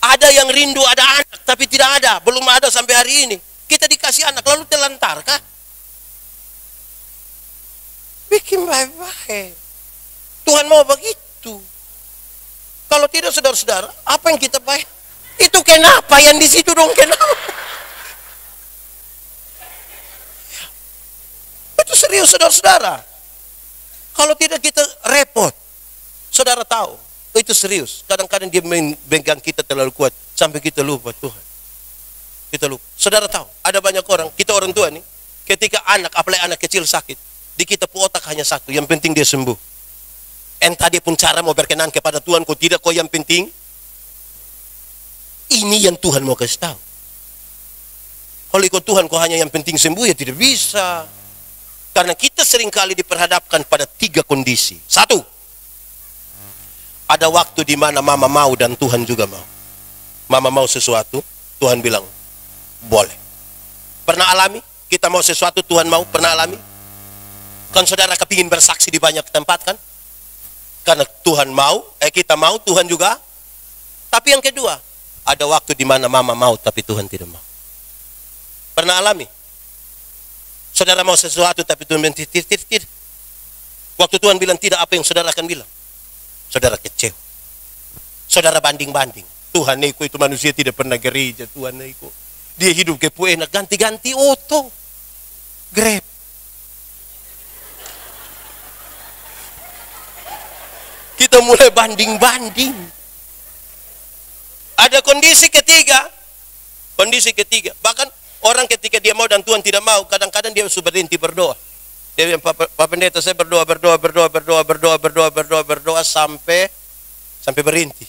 Ada yang rindu ada anak, tapi tidak ada. Belum ada sampai hari ini. Kita dikasih anak, lalu telantar kah? Bikin baik-baik. Tuhan mau begitu. Kalau tidak, saudara-saudara, apa yang kita baik? Itu kenapa yang di situ dong, kenapa? Itu serius, saudara-saudara. Kalau tidak kita repot. Saudara tahu, itu serius. Kadang-kadang dia memegang kita terlalu kuat sampai kita lupa Tuhan. Kita lupa. Saudara tahu, ada banyak orang, kita orang tua nih, ketika anak, apalagi anak kecil sakit, di kita pun otak hanya satu, yang penting dia sembuh. Entah dia pun cara mau berkenan kepada Tuhan, kok tidak, kok yang penting ini yang Tuhan mau kasih tahu. Kalau ikut Tuhan kok hanya yang penting sembuh, ya tidak bisa. Karena kita seringkali diperhadapkan pada 3 kondisi. 1, ada waktu di mana mama mau dan Tuhan juga mau. Mama mau sesuatu, Tuhan bilang boleh. Pernah alami? Kita mau sesuatu, Tuhan mau, pernah alami? Kan saudara kepingin bersaksi di banyak tempat kan? Karena Tuhan mau, kita mau, Tuhan juga. Tapi yang kedua, ada waktu di mana mama mau tapi Tuhan tidak mau. Pernah alami? Saudara mau sesuatu tapi Tuhan bilang tidak. Waktu Tuhan bilang tidak, apa yang saudara akan bilang? Saudara kecewa. Saudara banding-banding. Tuhan itu manusia tidak pernah gereja. Tuhan itu dia hidup kepo enak, ganti-ganti oto, Grab. Kita mulai banding-banding. Ada kondisi ketiga. Bahkan orang ketika dia mau dan Tuhan tidak mau, kadang-kadang dia sudah berhenti berdoa. Dia bilang, Pak Pendeta, saya berdoa sampai berhenti.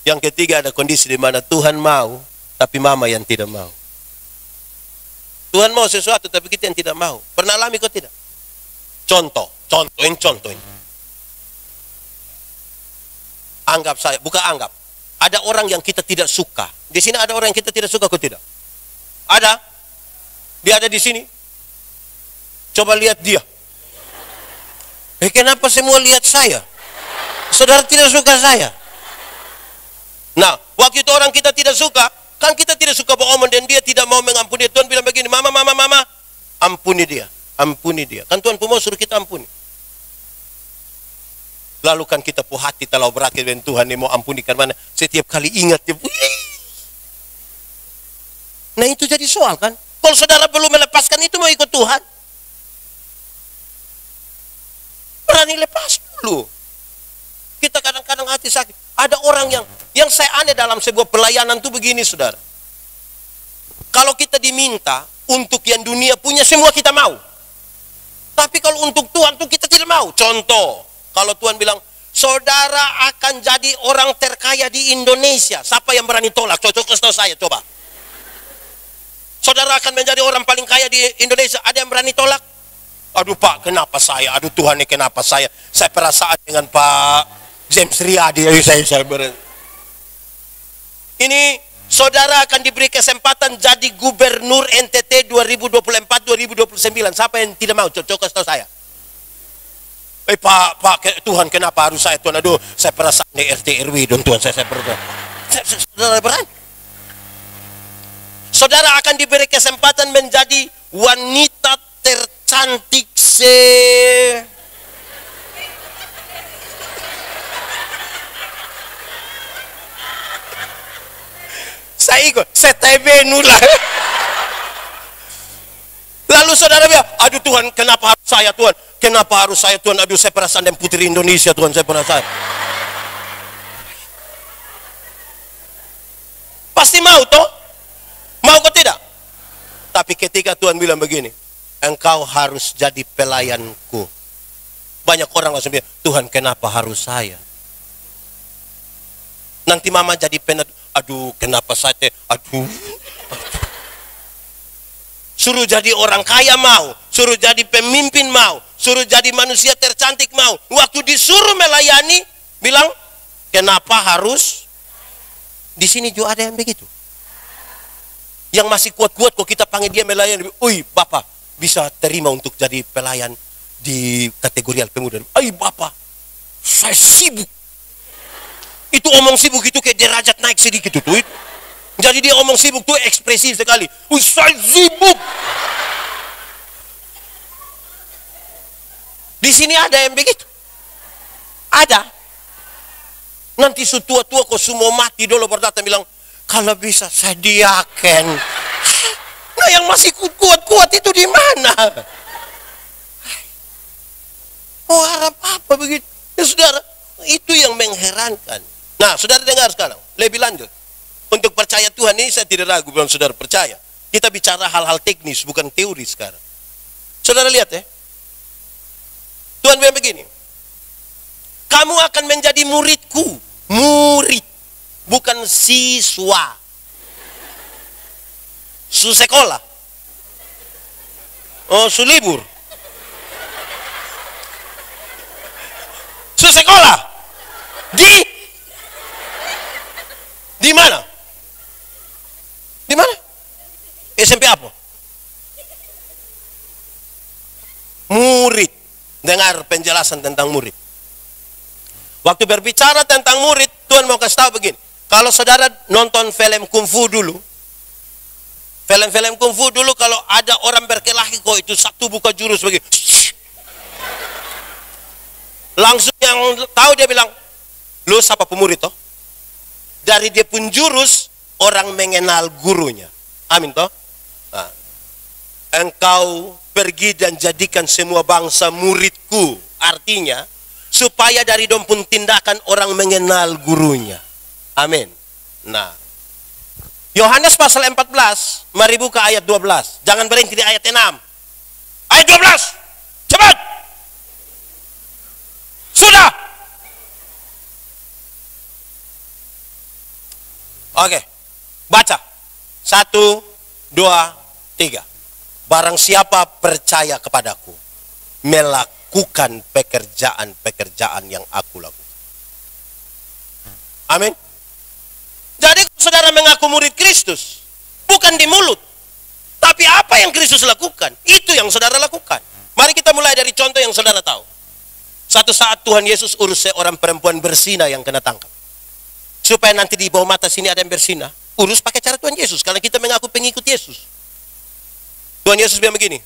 Yang ketiga, ada kondisi di mana Tuhan mau, tapi mama yang tidak mau. Tuhan mau sesuatu, tapi kita yang tidak mau. Pernah alami kok tidak? Contohin. Anggap saya, bukan anggap. Ada orang yang kita tidak suka. Di sini ada orang yang kita tidak suka kok tidak? Ada? Dia ada di sini. Coba lihat dia. Kenapa semua lihat saya? Saudara tidak suka saya. Nah, waktu itu orang kita tidak suka, kan kita tidak suka bohong dan dia tidak mau mengampuni. Tuhan bilang begini, mama, ampuni dia. Kan Tuhan pun mau suruh kita ampuni. Lalu kan kita pun hati terlalu berat dengan Tuhan yang mau ampuni karena setiap kali ingat dia. Nah itu jadi soal kan. Kalau saudara belum melepaskan itu, mau ikut Tuhan, berani lepas dulu. Kita kadang-kadang hati sakit. Ada orang yang saya aneh dalam sebuah pelayanan itu begini, saudara. Kalau kita diminta untuk yang dunia punya, semua kita mau. Tapi kalau untuk Tuhan tuh kita tidak mau. Contoh, kalau Tuhan bilang, saudara akan jadi orang terkaya di Indonesia, siapa yang berani tolak? Cocok kasih saya, coba. Saudara akan menjadi orang paling kaya di Indonesia, ada yang berani tolak? Aduh Pak, kenapa saya? Aduh Tuhan ini kenapa saya? Saya perasaan dengan Pak James Riyadi. Ini saudara akan diberi kesempatan jadi gubernur NTT 2024-2029. Siapa yang tidak mau? Coba kasih tahu saya. Pak, Tuhan kenapa harus saya? Tuhan, aduh, saya perasaan di RT RW dan Tuhan saya berdoa. Saudara berani? Saudara akan diberi kesempatan menjadi wanita tercantik saya ikut CTB Nula. Lalu saudara bilang, aduh Tuhan kenapa harus saya Tuhan? Kenapa harus saya Tuhan? Aduh saya perasaan dan putri Indonesia Tuhan, saya perasaan. Pasti mau toh? Mau kok tidak? Tapi ketika Tuhan bilang begini, engkau harus jadi pelayanku. Banyak orang langsung bilang, Tuhan kenapa harus saya? Nanti mama jadi aduh kenapa saya? Aduh. Suruh jadi orang kaya mau, suruh jadi pemimpin mau, suruh jadi manusia tercantik mau. Waktu disuruh melayani, bilang, kenapa harus? Di sini juga ada yang begitu. Yang masih kuat-kuat kok kita panggil dia melayani. Ui, Bapak bisa terima untuk jadi pelayan di kategori pemuda. Ay, Bapak, saya sibuk. Itu omong sibuk itu kayak derajat naik sedikit itu. Jadi dia omong sibuk tuh ekspresif sekali. Ui, saya sibuk. Di sini ada yang begitu. Ada. Nanti setua-tua kok semua mati dulu berdatang bilang, kalau bisa saya diaken. Nah yang masih kuat-kuat itu di mana? Oh harap apa begitu? Ya saudara, itu yang mengherankan. Nah saudara dengar sekarang, lebih lanjut. Untuk percaya Tuhan ini saya tidak ragu bilang saudara percaya. Kita bicara hal-hal teknis bukan teori sekarang. Saudara lihat ya. Tuhan bilang begini. Kamu akan menjadi muridku. Murid. Bukan siswa. Sekolah. Oh, libur. Sekolah. Di mana? Di mana? SMP apa? Murid. Dengar penjelasan tentang murid. Waktu berbicara tentang murid, Tuhan mau kasih tahu begini. Kalau saudara nonton film kungfu dulu, film-film kungfu dulu kalau ada orang berkelahi kok itu satu buka jurus begini. Langsung yang tahu dia bilang, lu siapa pemurid toh? Dari dia pun jurus, orang mengenal gurunya. Amin toh? Nah, engkau pergi dan jadikan semua bangsa muridku. Artinya, supaya dari dom pun tindakan orang mengenal gurunya. Amin. Nah, Yohanes pasal 14, mari buka ayat 12. Jangan berhenti di ayat 6. Ayat 12. Cepat. Sudah. Oke. Baca. 1, 2, 3. Barang siapa percaya kepadaku, melakukan pekerjaan-pekerjaan yang aku lakukan. Amin. Jadi saudara mengaku murid Kristus, bukan di mulut, tapi apa yang Kristus lakukan, itu yang saudara lakukan. Mari kita mulai dari contoh yang saudara tahu. Satu saat Tuhan Yesus urus seorang perempuan berzina yang kena tangkap. Supaya nanti di bawah mata sini ada yang berzina, urus pakai cara Tuhan Yesus, karena kita mengaku pengikut Yesus. Tuhan Yesus bilang begini,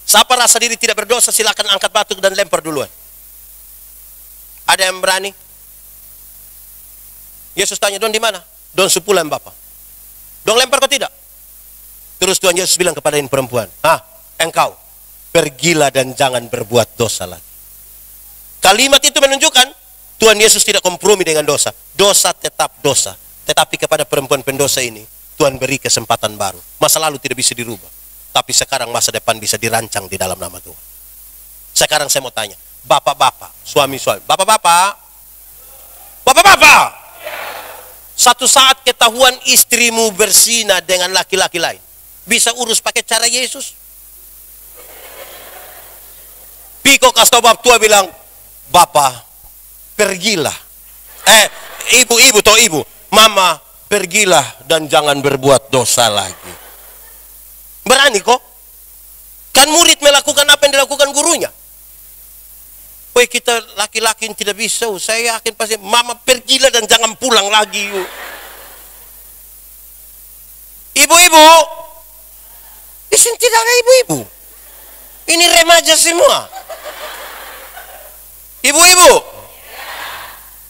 siapa rasa diri tidak berdosa silakan angkat batu dan lempar duluan. Ada yang berani? Yesus tanya, don di mana? Don sepulan Bapak. Don lempar kau tidak? Terus Tuhan Yesus bilang kepada ini perempuan, engkau pergilah dan jangan berbuat dosa lagi. Kalimat itu menunjukkan Tuhan Yesus tidak kompromi dengan dosa. Dosa tetap dosa. Tetapi kepada perempuan pendosa ini Tuhan beri kesempatan baru. Masa lalu tidak bisa dirubah, tapi sekarang masa depan bisa dirancang di dalam nama Tuhan. Sekarang saya mau tanya, bapak-bapak, suami-suami, bapak-bapak, satu saat ketahuan istrimu berzina dengan laki-laki lain, bisa urus pakai cara Yesus? Piko kasih tahu bab tua bilang, Bapak, pergilah. Ibu, Mama, pergilah dan jangan berbuat dosa lagi. Berani kok? Kan murid melakukan apa yang dilakukan gurunya. Woi, kita laki-laki yang tidak bisa, saya yakin pasti, Mama pergilah dan jangan pulang lagi. Ibu-ibu, di sini tidak ada ibu-ibu. Ini remaja semua. Ibu-ibu,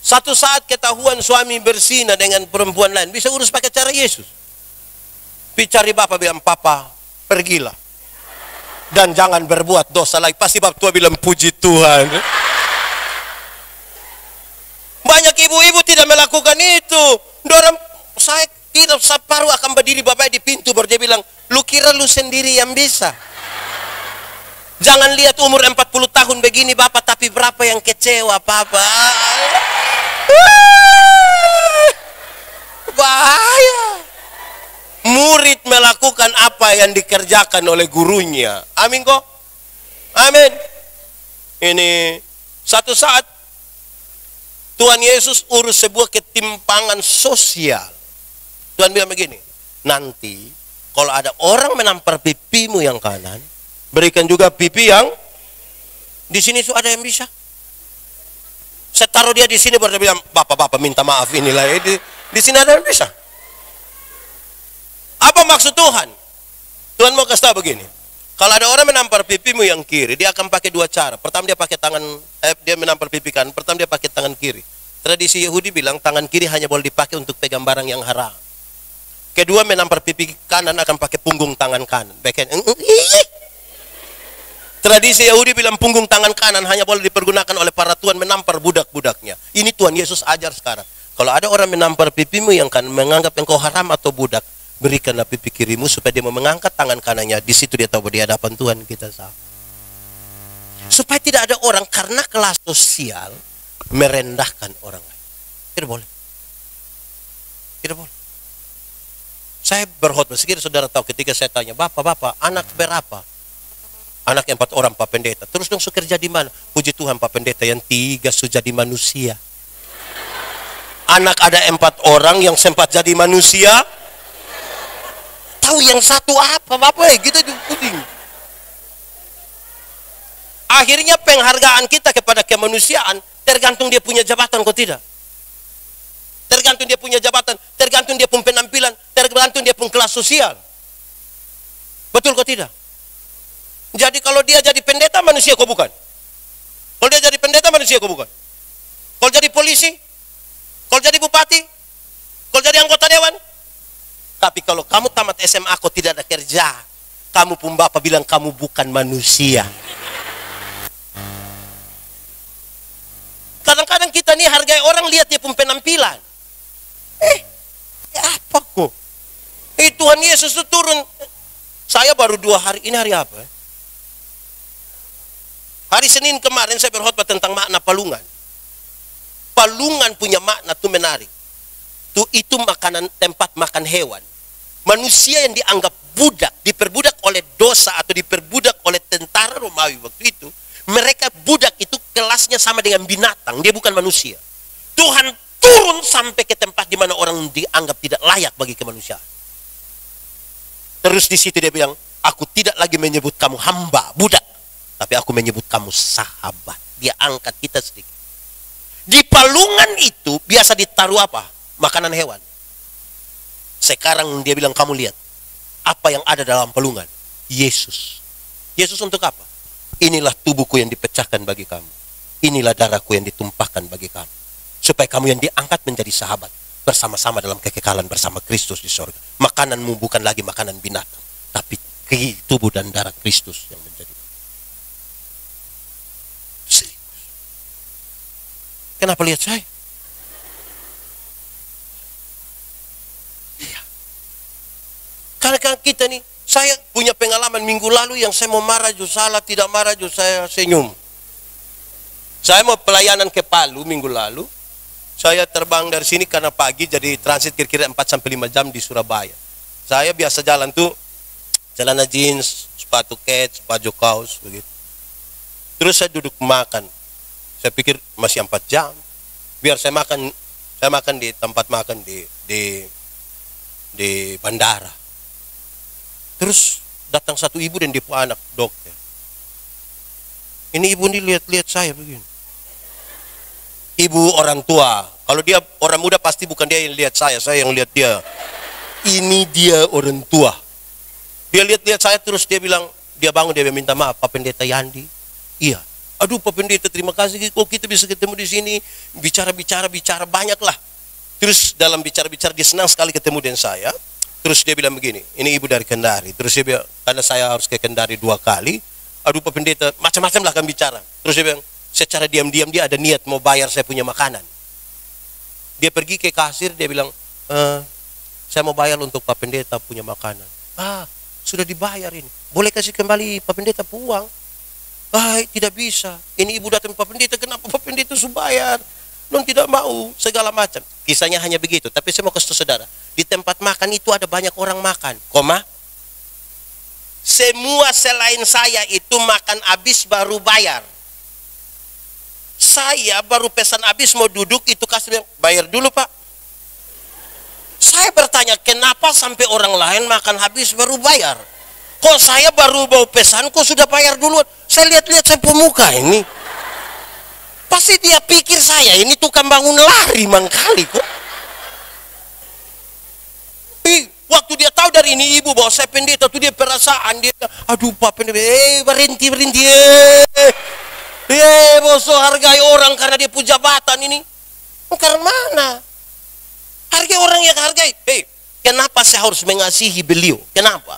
satu saat ketahuan suami berzina dengan perempuan lain, bisa urus pakai cara Yesus. Cari bapak bilang, Papa, pergilah. Dan jangan berbuat dosa lagi. Pasti bapak tua bilang, puji Tuhan. Banyak ibu-ibu tidak melakukan itu. Dorang, saya tidak separuh akan berdiri bapak di pintu, baru dia bilang, lu kira lu sendiri yang bisa? Jangan lihat umur 40 tahun begini bapak, tapi berapa yang kecewa papa. Bahaya. Murid melakukan apa yang dikerjakan oleh gurunya. Amin kok? Amin. Ini satu saat Tuhan Yesus urus sebuah ketimpangan sosial. Tuhan bilang begini, nanti kalau ada orang menampar pipimu yang kanan, berikan juga pipi yang di sini. Ada yang bisa? Saya taruh dia di sini, baru dia bilang, Bapak minta maaf, inilah di sini ada yang bisa. Apa maksud Tuhan? Tuhan mau kasih tahu begini, kalau ada orang menampar pipimu yang kiri, dia akan pakai dua cara. Pertama dia pakai tangan, dia menampar pipi kanan. Pertama dia pakai tangan kiri. Tradisi Yahudi bilang tangan kiri hanya boleh dipakai untuk pegang barang yang haram. Kedua, menampar pipi kanan akan pakai punggung tangan kanan. Tradisi Yahudi bilang punggung tangan kanan hanya boleh dipergunakan oleh para tuan menampar budak-budaknya. Ini Tuhan Yesus ajar sekarang. Kalau ada orang menampar pipimu yang kanan, menganggap engkau haram atau budak, berikanlah pipi kirimu supaya dia mau mengangkat tangan kanannya. Di situ dia tahu bahwa di hadapan Tuhan kita sama. Supaya tidak ada orang karena kelas sosial merendahkan orang lain. Tidak boleh. Tidak boleh. Saya berkhotbah, sekiranya saudara tahu ketika saya tanya, Bapak, anak berapa? Anak yang 4 orang, Pak Pendeta. Terus dong su kerja di mana? Puji Tuhan Pak Pendeta, yang 3 sudah jadi manusia. Anak ada 4 orang yang sempat jadi manusia. Tahu yang satu apa Bapak? Gitu puding. Akhirnya penghargaan kita kepada kemanusiaan tergantung dia punya jabatan kok tidak. Tergantung dia punya jabatan, tergantung dia pun penampilan, tergantung dia pun kelas sosial. Betul kok tidak? Jadi kalau dia jadi pendeta, manusia kok bukan? Kalau dia jadi pendeta, manusia kok bukan? Kalau jadi polisi, kalau jadi bupati, kalau jadi anggota dewan. Tapi kalau kamu tamat SMA kok tidak ada kerja, kamu pun Bapak bilang kamu bukan manusia. Kadang-kadang kita nih hargai orang, lihat dia pun penampilan. Apa kok? Tuhan Yesus itu turun. Saya baru 2 hari, ini hari apa? Hari Senin kemarin saya berkhotbah tentang makna palungan. Palungan punya makna tuh menarik. Itu makanan, tempat makan hewan. Manusia yang dianggap budak, diperbudak oleh dosa atau diperbudak oleh tentara Romawi waktu itu. Mereka budak itu kelasnya sama dengan binatang, dia bukan manusia. Tuhan turun sampai ke tempat di mana orang dianggap tidak layak bagi kemanusiaan. Terus di situ dia bilang, aku tidak lagi menyebut kamu hamba, budak, tapi aku menyebut kamu sahabat. Dia angkat kita sedikit. Di palungan itu biasa ditaruh apa? Makanan hewan. Sekarang dia bilang, kamu lihat apa yang ada dalam palungan. Yesus. Yesus untuk apa? Inilah tubuhku yang dipecahkan bagi kamu. Inilah darahku yang ditumpahkan bagi kamu. Supaya kamu yang diangkat menjadi sahabat. Bersama-sama dalam kekekalan bersama Kristus di sorga. Makananmu bukan lagi makanan binatang. Tapi tubuh dan darah Kristus yang menjadi. Serius. Kenapa lihat saya? Iya. Karena kita nih, saya punya pengalaman minggu lalu yang saya mau marah juga salah, tidak marah juga saya senyum. Saya mau pelayanan ke Palu minggu lalu. Saya terbang dari sini karena pagi, jadi transit kira-kira 4-5 jam di Surabaya. Saya biasa jalan tuh celana jeans, sepatu kets, baju kaos begitu. Terus saya duduk makan. Saya pikir masih 4 jam. Biar saya makan di tempat makan di bandara. Terus datang satu ibu dan dia punya anak dokter. Ini ibu ini lihat-lihat saya begini. Ibu orang tua. Kalau dia orang muda pasti bukan dia yang lihat saya yang lihat dia. Ini dia orang tua. Dia lihat-lihat saya terus dia bilang, dia bangun, dia minta maaf, Pak Pendeta Yandi. Iya. Aduh Pak Pendeta, terima kasih kok kita bisa ketemu di sini, bicara banyak lah. Terus dalam bicara dia senang sekali ketemu dengan saya. Terus dia bilang begini, ini ibu dari Kendari. Terus dia bilang, karena saya harus ke Kendari 2 kali. Aduh Pak Pendeta, macam-macam lah kan bicara. Terus dia bilang, secara diam-diam dia ada niat mau bayar saya punya makanan. Dia pergi ke kasir, dia bilang, saya mau bayar untuk Pak Pendeta punya makanan. Sudah dibayar ini. Boleh kasih kembali Pak Pendeta uang? Tidak bisa. Ini ibu datang Pak Pendeta, kenapa Pak Pendeta sudah bayar? Non tidak mau, segala macam. Kisahnya hanya begitu. Tapi saya mau kasih tahu saudara, di tempat makan itu ada banyak orang makan. Semua selain saya itu makan habis baru bayar. Saya baru pesan habis mau duduk itu kasih bayar dulu Pak. Saya bertanya, kenapa sampai orang lain makan habis baru bayar? Kok saya baru bawa pesan, kok sudah bayar duluan? Saya lihat-lihat saya pemuka ini. Pasti dia pikir saya ini tukang bangun lari mangkali kok. Waktu dia tahu dari ini ibu bawa saya pendeta tuh dia perasaan dia, aduh Pak Pendeta, berhenti. Bosok hargai orang karena dia punya jabatan ini. Karena mana? Hargai orang yang hargai. Kenapa saya harus mengasihi beliau? Kenapa?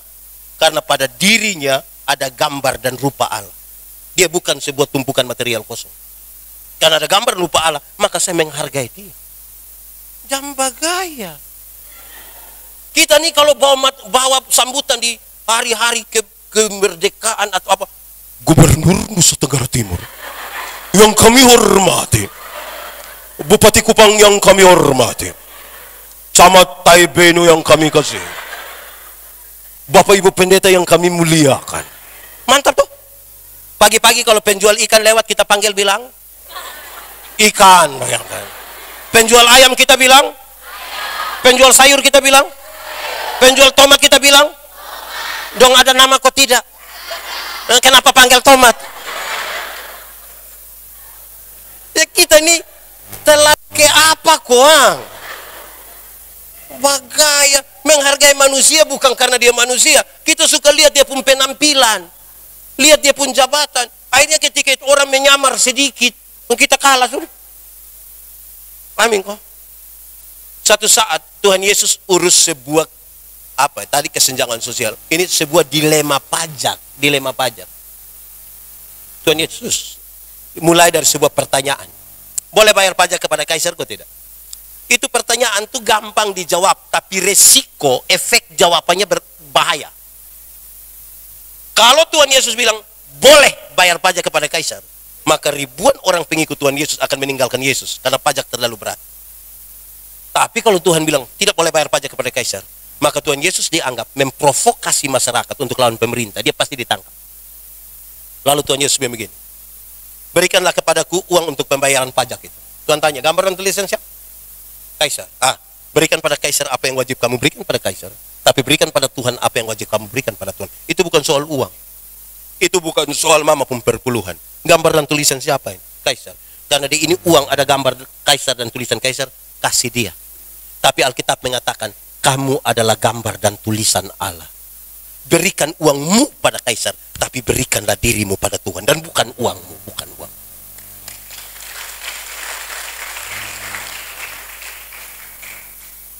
Karena pada dirinya ada gambar dan rupa Allah. Dia bukan sebuah tumpukan material kosong. Karena ada gambar dan rupa Allah, maka saya menghargai dia. Jamba gaya. Kita nih kalau bawa sambutan di hari-hari kemerdekaan atau apa, Gubernur Nusa Tenggara Timur yang kami hormati, Bupati Kupang yang kami hormati, Camat Taibenu yang kami kasih, Bapak Ibu Pendeta yang kami muliakan. Mantap tuh. Pagi-pagi kalau penjual ikan lewat kita panggil bilang ikan. Penjual ayam kita bilang, penjual sayur kita bilang, penjual tomat kita bilang, dong ada nama kok tidak? Kenapa panggil tomat? Ya kita ini telah ke apa koang? Bagaya menghargai manusia bukan karena dia manusia. Kita suka lihat dia pun penampilan, lihat dia pun jabatan. Akhirnya ketika itu orang menyamar sedikit, kita kalah sudah. Amin kok. Satu saat Tuhan Yesus urus sebuah tadi kesenjangan sosial. Ini sebuah dilema pajak. Tuhan Yesus mulai dari sebuah pertanyaan. Boleh bayar pajak kepada kaisar kok tidak? Itu pertanyaan tuh gampang dijawab, tapi resiko, efek jawabannya berbahaya. Kalau Tuhan Yesus bilang, boleh bayar pajak kepada kaisar, maka ribuan orang pengikut Tuhan Yesus akan meninggalkan Yesus, karena pajak terlalu berat. Tapi kalau Tuhan bilang, tidak boleh bayar pajak kepada kaisar, maka Tuhan Yesus dianggap memprovokasi masyarakat untuk lawan pemerintah, dia pasti ditangkap. Lalu Tuhan Yesus bilang begini, berikanlah kepadaku uang untuk pembayaran pajak itu. Tuhan tanya, gambar dan tulisan siapa? Kaisar. Berikan pada kaisar apa yang wajib kamu berikan pada kaisar, tapi berikan pada Tuhan apa yang wajib kamu berikan pada Tuhan. Itu bukan soal uang, itu bukan soal mama pun perpuluhan. Gambar dan tulisan siapa ini? Kaisar. Karena di ini uang ada gambar kaisar dan tulisan kaisar, kasih dia. Tapi Alkitab mengatakan kamu adalah gambar dan tulisan Allah. Berikan uangmu pada kaisar, tapi berikanlah dirimu pada Tuhan, dan bukan uangmu, bukan uang.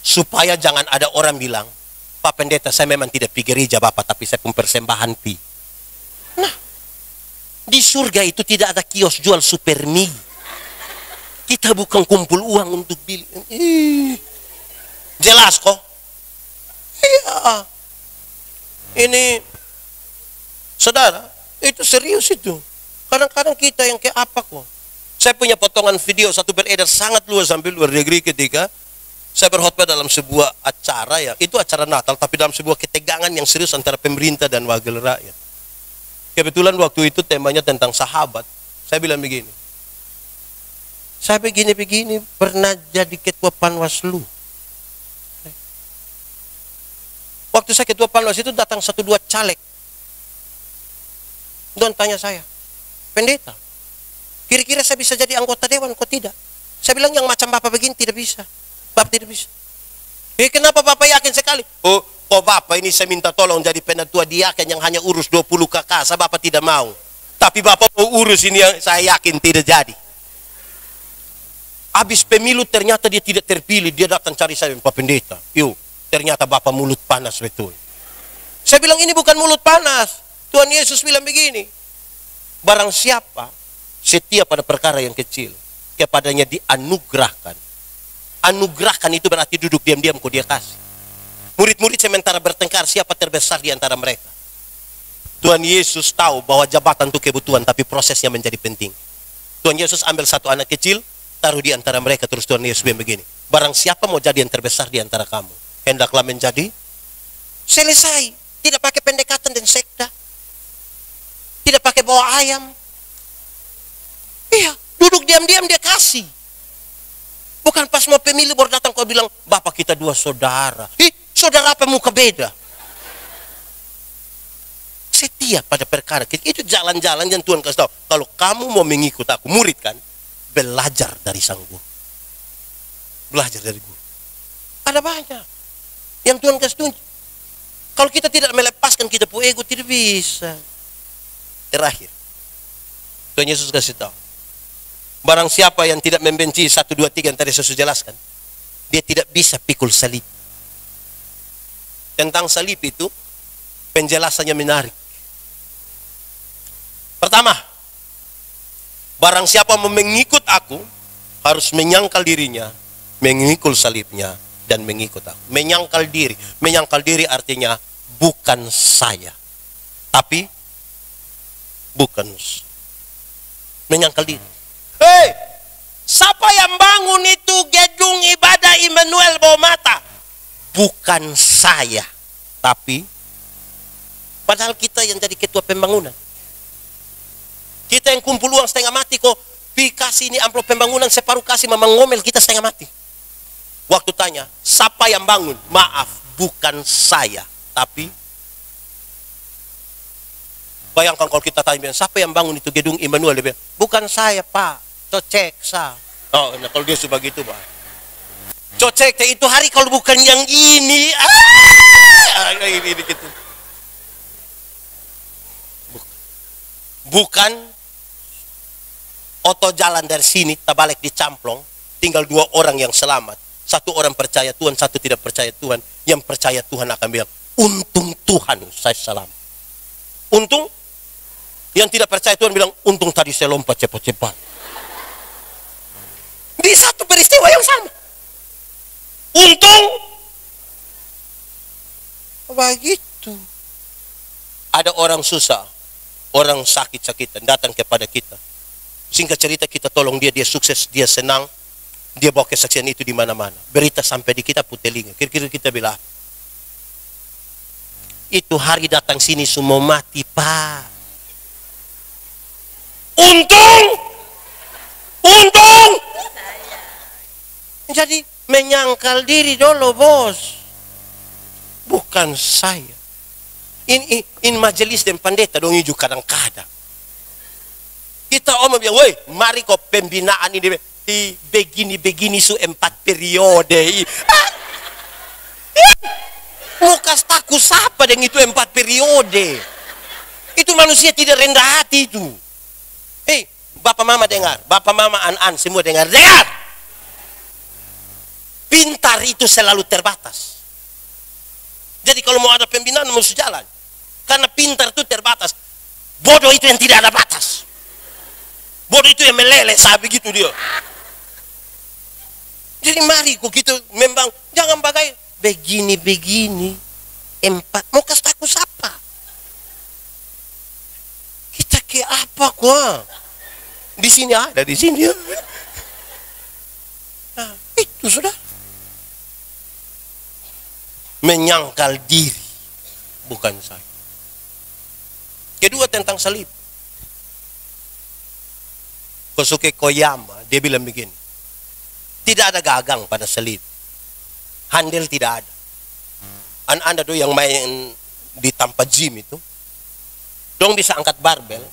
Supaya jangan ada orang bilang, Pak Pendeta, saya memang tidak pergi gereja Bapak, tapi saya pun persembahan pi. Nah, di surga itu tidak ada kios jual super mie. Kita bukan kumpul uang untuk beli. Jelas kok? Iya. Ini, saudara, itu serius itu. Kadang-kadang kita yang kayak apa kok? Saya punya potongan video satu beredar sangat luas sampai luar negeri ketika saya berkhotbah dalam sebuah acara, ya, itu acara Natal, tapi dalam sebuah ketegangan yang serius antara pemerintah dan wakil rakyat. Kebetulan waktu itu temanya tentang sahabat. Saya bilang begini, saya begini-begini pernah jadi ketua Panwaslu. Waktu saya ketua Panwas itu datang 1-2 caleg. Dan tanya saya, pendeta, kira-kira saya bisa jadi anggota dewan, kok tidak? Saya bilang yang macam Bapak begini tidak bisa. Bapak tidak bisa. Kenapa Bapak yakin sekali? Oh, kok Bapak ini saya minta tolong jadi penatua diaken yang hanya urus 20 kakak, saya Bapak tidak mau. Tapi Bapak mau urus ini yang saya yakin tidak jadi. Habis pemilu ternyata dia tidak terpilih, dia datang cari saya, Pak Pendeta. Yuk, ternyata Bapak mulut panas betul. Saya bilang ini bukan mulut panas. Tuhan Yesus bilang begini, barang siapa setia pada perkara yang kecil, kepadanya dianugerahkan. Anugerahkan itu berarti duduk diam-diam kok dia kasih. Murid-murid sementara bertengkar siapa terbesar di antara mereka. Tuhan Yesus tahu bahwa jabatan itu kebutuhan, tapi prosesnya menjadi penting. Tuhan Yesus ambil satu anak kecil, taruh di antara mereka, terus Tuhan Yesus bilang begini, barang siapa mau jadi yang terbesar di antara kamu, hendaklah menjadi. Selesai. Tidak pakai pendekatan dan sekta. Tidak pakai bawa ayam. Iya, duduk diam-diam dia kasih. Bukan pas mau pemilu baru datang kau bilang, Bapak kita 2 saudara. Saudara apa muka beda? Setia pada perkara. Itu jalan-jalan yang Tuhan kasih tahu. Kalau kamu mau mengikut aku, murid kan, belajar dari sang guru. Belajar dari guru. Ada banyak yang Tuhan kasih tunjuk. Kalau kita tidak melepaskan kita punya ego, tidak bisa. Terakhir, Tuhan Yesus kasih tahu, barang siapa yang tidak membenci 1, 2, 3 yang tadi saya sudah jelaskan, dia tidak bisa pikul salib. Tentang salib itu, penjelasannya menarik. Pertama, barang siapa mau mengikut aku, harus menyangkal dirinya, mengikul salibnya, dan mengikut aku. Menyangkal diri. Menyangkal diri artinya, bukan saya, tapi bukan menyangkal diri. Hei, siapa yang bangun itu gedung ibadah Immanuel Bawah Mata? Bukan saya, tapi padahal kita yang jadi ketua pembangunan. Kita yang kumpul uang setengah mati kok, kasih ini amplop pembangunan separuh kasih, memang ngomel kita setengah mati. Waktu tanya, siapa yang bangun? Maaf, bukan saya, tapi bayangkan kalau kita tanya, siapa yang bangun itu gedung Immanuel? Dia bilang, bukan saya Pak, cocek sa. Oh, nah kalau dia sudah begitu Pak, cocek itu hari kalau bukan yang ini, ini gitu. Bukan oto jalan dari sini, terbalik di Camplong, tinggal 2 orang yang selamat. 1 orang percaya Tuhan, 1 tidak percaya Tuhan. Yang percaya Tuhan akan bilang, untung Tuhan saya selamat. Untung. Yang tidak percaya Tuhan bilang, untung tadi saya lompat cepat-cepat. Di satu peristiwa yang sama. Untung. Begitu. Ada orang susah, orang sakit-sakitan, datang kepada kita. Singkat cerita kita tolong dia, dia sukses, dia senang. Dia bawa kesaksian itu di mana-mana. Berita sampai di kita putelinga. Kira-kira kita bilang, itu hari datang sini semua mati Pak. Untung. Jadi menyangkal diri dulu bos. Bukan saya. In majelis dan pendeta dong hijau kadang-kadang. Kita omong bilang, woi mari kok pembinaan ini begini su 4 periode. Muka taku siapa dengan itu 4 periode. Itu manusia tidak rendah hati itu. Bapak mama dengar, bapak mama an-an semua dengar. Pintar itu selalu terbatas. Jadi kalau mau ada pembinaan mesti jalan. Karena pintar itu terbatas. Bodoh itu yang tidak ada batas. Bodoh itu yang meleleh saat begitu dia. Jadi mari kok gitu memang jangan bagai begini 4 mau kasih tahu siapa? Kita ke apa kok? Di sini ada, di sini. Nah, itu sudah. Menyangkal diri, bukan saya. Kedua tentang salib. Kosuke Koyama, dia bilang begini. Tidak ada gagang pada salib. Handle tidak ada. Anda tuh yang main di tanpa gym itu, dong bisa angkat barbel,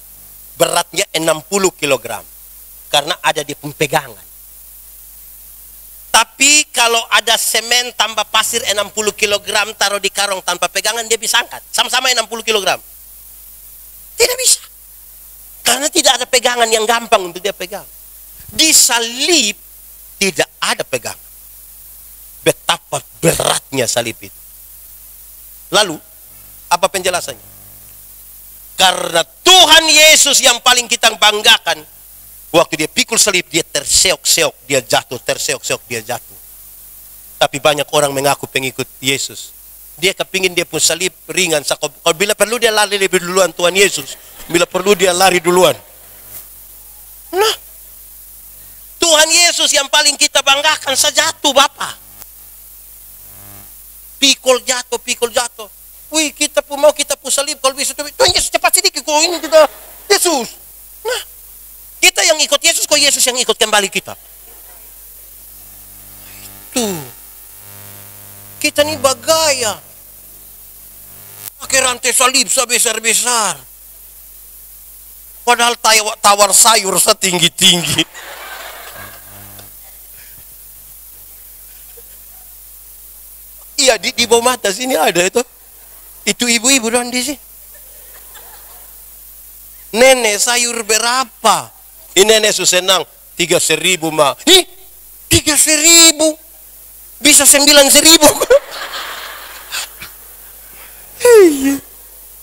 beratnya 60 kg. Karena ada di pegangan. Tapi kalau ada semen tambah pasir 60 kg, taruh di karung tanpa pegangan, dia bisa angkat. Sama-sama 60 kg. Tidak bisa. Karena tidak ada pegangan yang gampang untuk dia pegang. Di salib tidak ada pegangan. Betapa beratnya salib itu. Lalu, apa penjelasannya? Karena Tuhan Yesus yang paling kita banggakan, waktu dia pikul salib, dia terseok-seok, dia jatuh, terseok-seok, dia jatuh. Tapi banyak orang mengaku pengikut Yesus. Dia kepingin dia pun salib ringan. Kalau bila perlu dia lari lebih duluan Tuhan Yesus. Bila perlu dia lari duluan. Nah, Tuhan Yesus yang paling kita banggakan sejatuh Bapak. Pikul jatuh. Wih, kita pun mau kita pun salib. Kalau bisa Tuhan Yesus cepat sedikit. Kok ini kita Yesus. Nah, kita yang ikut Yesus, kok Yesus yang ikut kembali kita. Tuh. Kita nih bagaya. Pakai rantai salib sebesar-besar. Padahal tawar sayur setinggi-tinggi. Iya, di bawah mata sini ada itu. Itu ibu-ibu dong di sini. Nenek sayur berapa? Ini nenek senang 3.000 mah. Ih, 3.000. Bisa 9.000.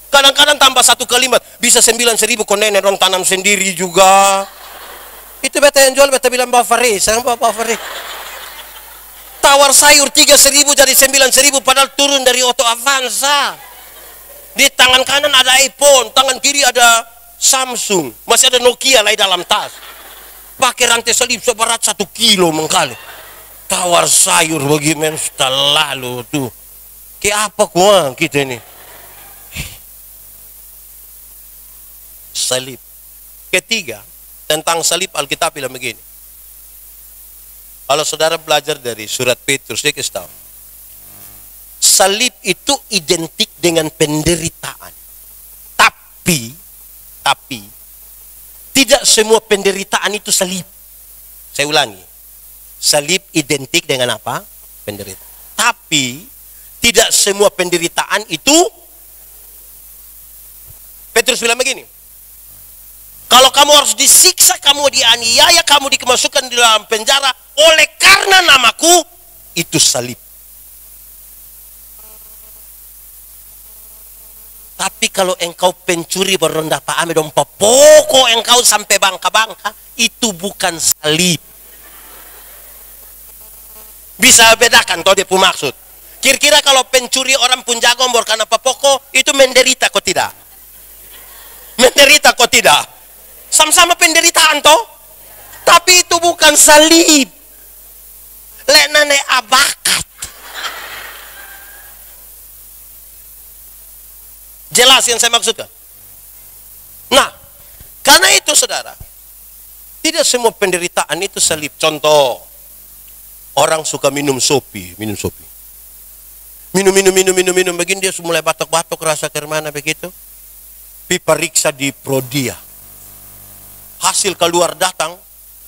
Kadang-kadang tambah satu kalimat. Bisa 9.000 kok nenek dong tanam sendiri juga. Itu beta yang jual, beta bilang Bapak Faris. Saya Bapak Faris. Tawar sayur 3.000 jadi 9.000 padahal turun dari Auto Avanza. Di tangan kanan ada iPhone, tangan kiri ada Samsung, masih ada Nokia lah di dalam tas. Pakai rantai salib seberat 1 kilo mengkali. Tawar sayur bagi mensta lalu tuh. Kayak apa kuang kita ini? Salib. Ketiga, tentang salib Alkitab bilang begini. Kalau saudara belajar dari surat Petrus, dia kasih tahu. Salib itu identik dengan penderitaan. Tapi, tidak semua penderitaan itu salib. Saya ulangi. Salib identik dengan apa? Penderitaan. Tapi, tidak semua penderitaan itu, Petrus bilang begini. Kalau kamu harus disiksa, kamu dianiaya, kamu dimasukkan di dalam penjara, oleh karena namaku, itu salib. Tapi kalau engkau pencuri beronda Pak Ame dong pokok engkau sampai bangka-bangka, itu bukan salib. Bisa bedakan kalau dia pun maksud. Kira-kira kalau pencuri orang pun jagombor karena pokok, itu menderita kok tidak? Menderita kok tidak? Sama-sama penderitaan toh? Tapi itu bukan salib. Lek nane abakat. Jelas yang saya maksudkan? Nah, karena itu saudara, tidak semua penderitaan itu salib. Contoh, orang suka minum sopi. Minum, begini dia mulai batuk-batuk, rasa kemana begitu. Diperiksa di Prodia. Hasil keluar datang,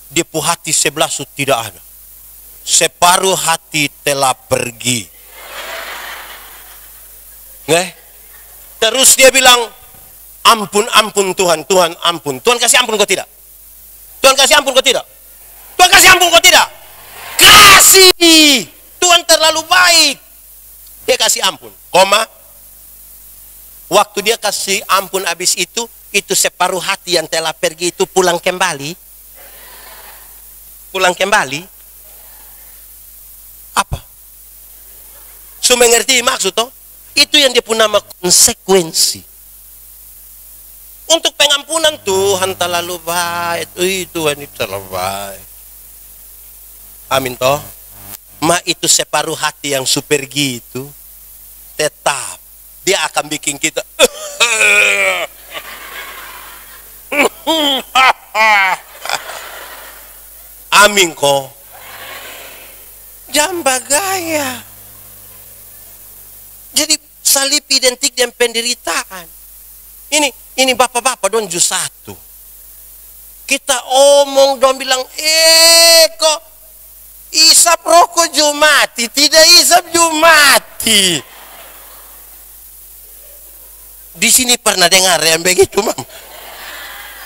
dia pu hati 11 tidak ada. Separuh hati telah pergi. Nggak? Terus dia bilang, ampun Tuhan, Tuhan ampun. Tuhan kasih ampun kau tidak? Tuhan kasih ampun kau tidak? Tuhan kasih ampun kau tidak? Kasih! Tuhan terlalu baik. Dia kasih ampun. Koma. Waktu dia kasih ampun habis itu separuh hati yang telah pergi itu pulang kembali. Pulang kembali. Apa? So mengerti maksud toh? Itu yang dia pun nama konsekuensi. Untuk pengampunan Tuhan terlalu baik. Tuhan itu terlalu baik. Amin toh. Ma itu separuh hati yang supergi itu tetap dia akan bikin kita Amin ko. Jamba gaya. Jadi salib identik dengan penderitaan. Ini bapak-bapak don ju satu. Kita omong don bilang, kok isap rokok ju mati, tidak isap ju mati. Di sini pernah dengar yang begitu, Mam?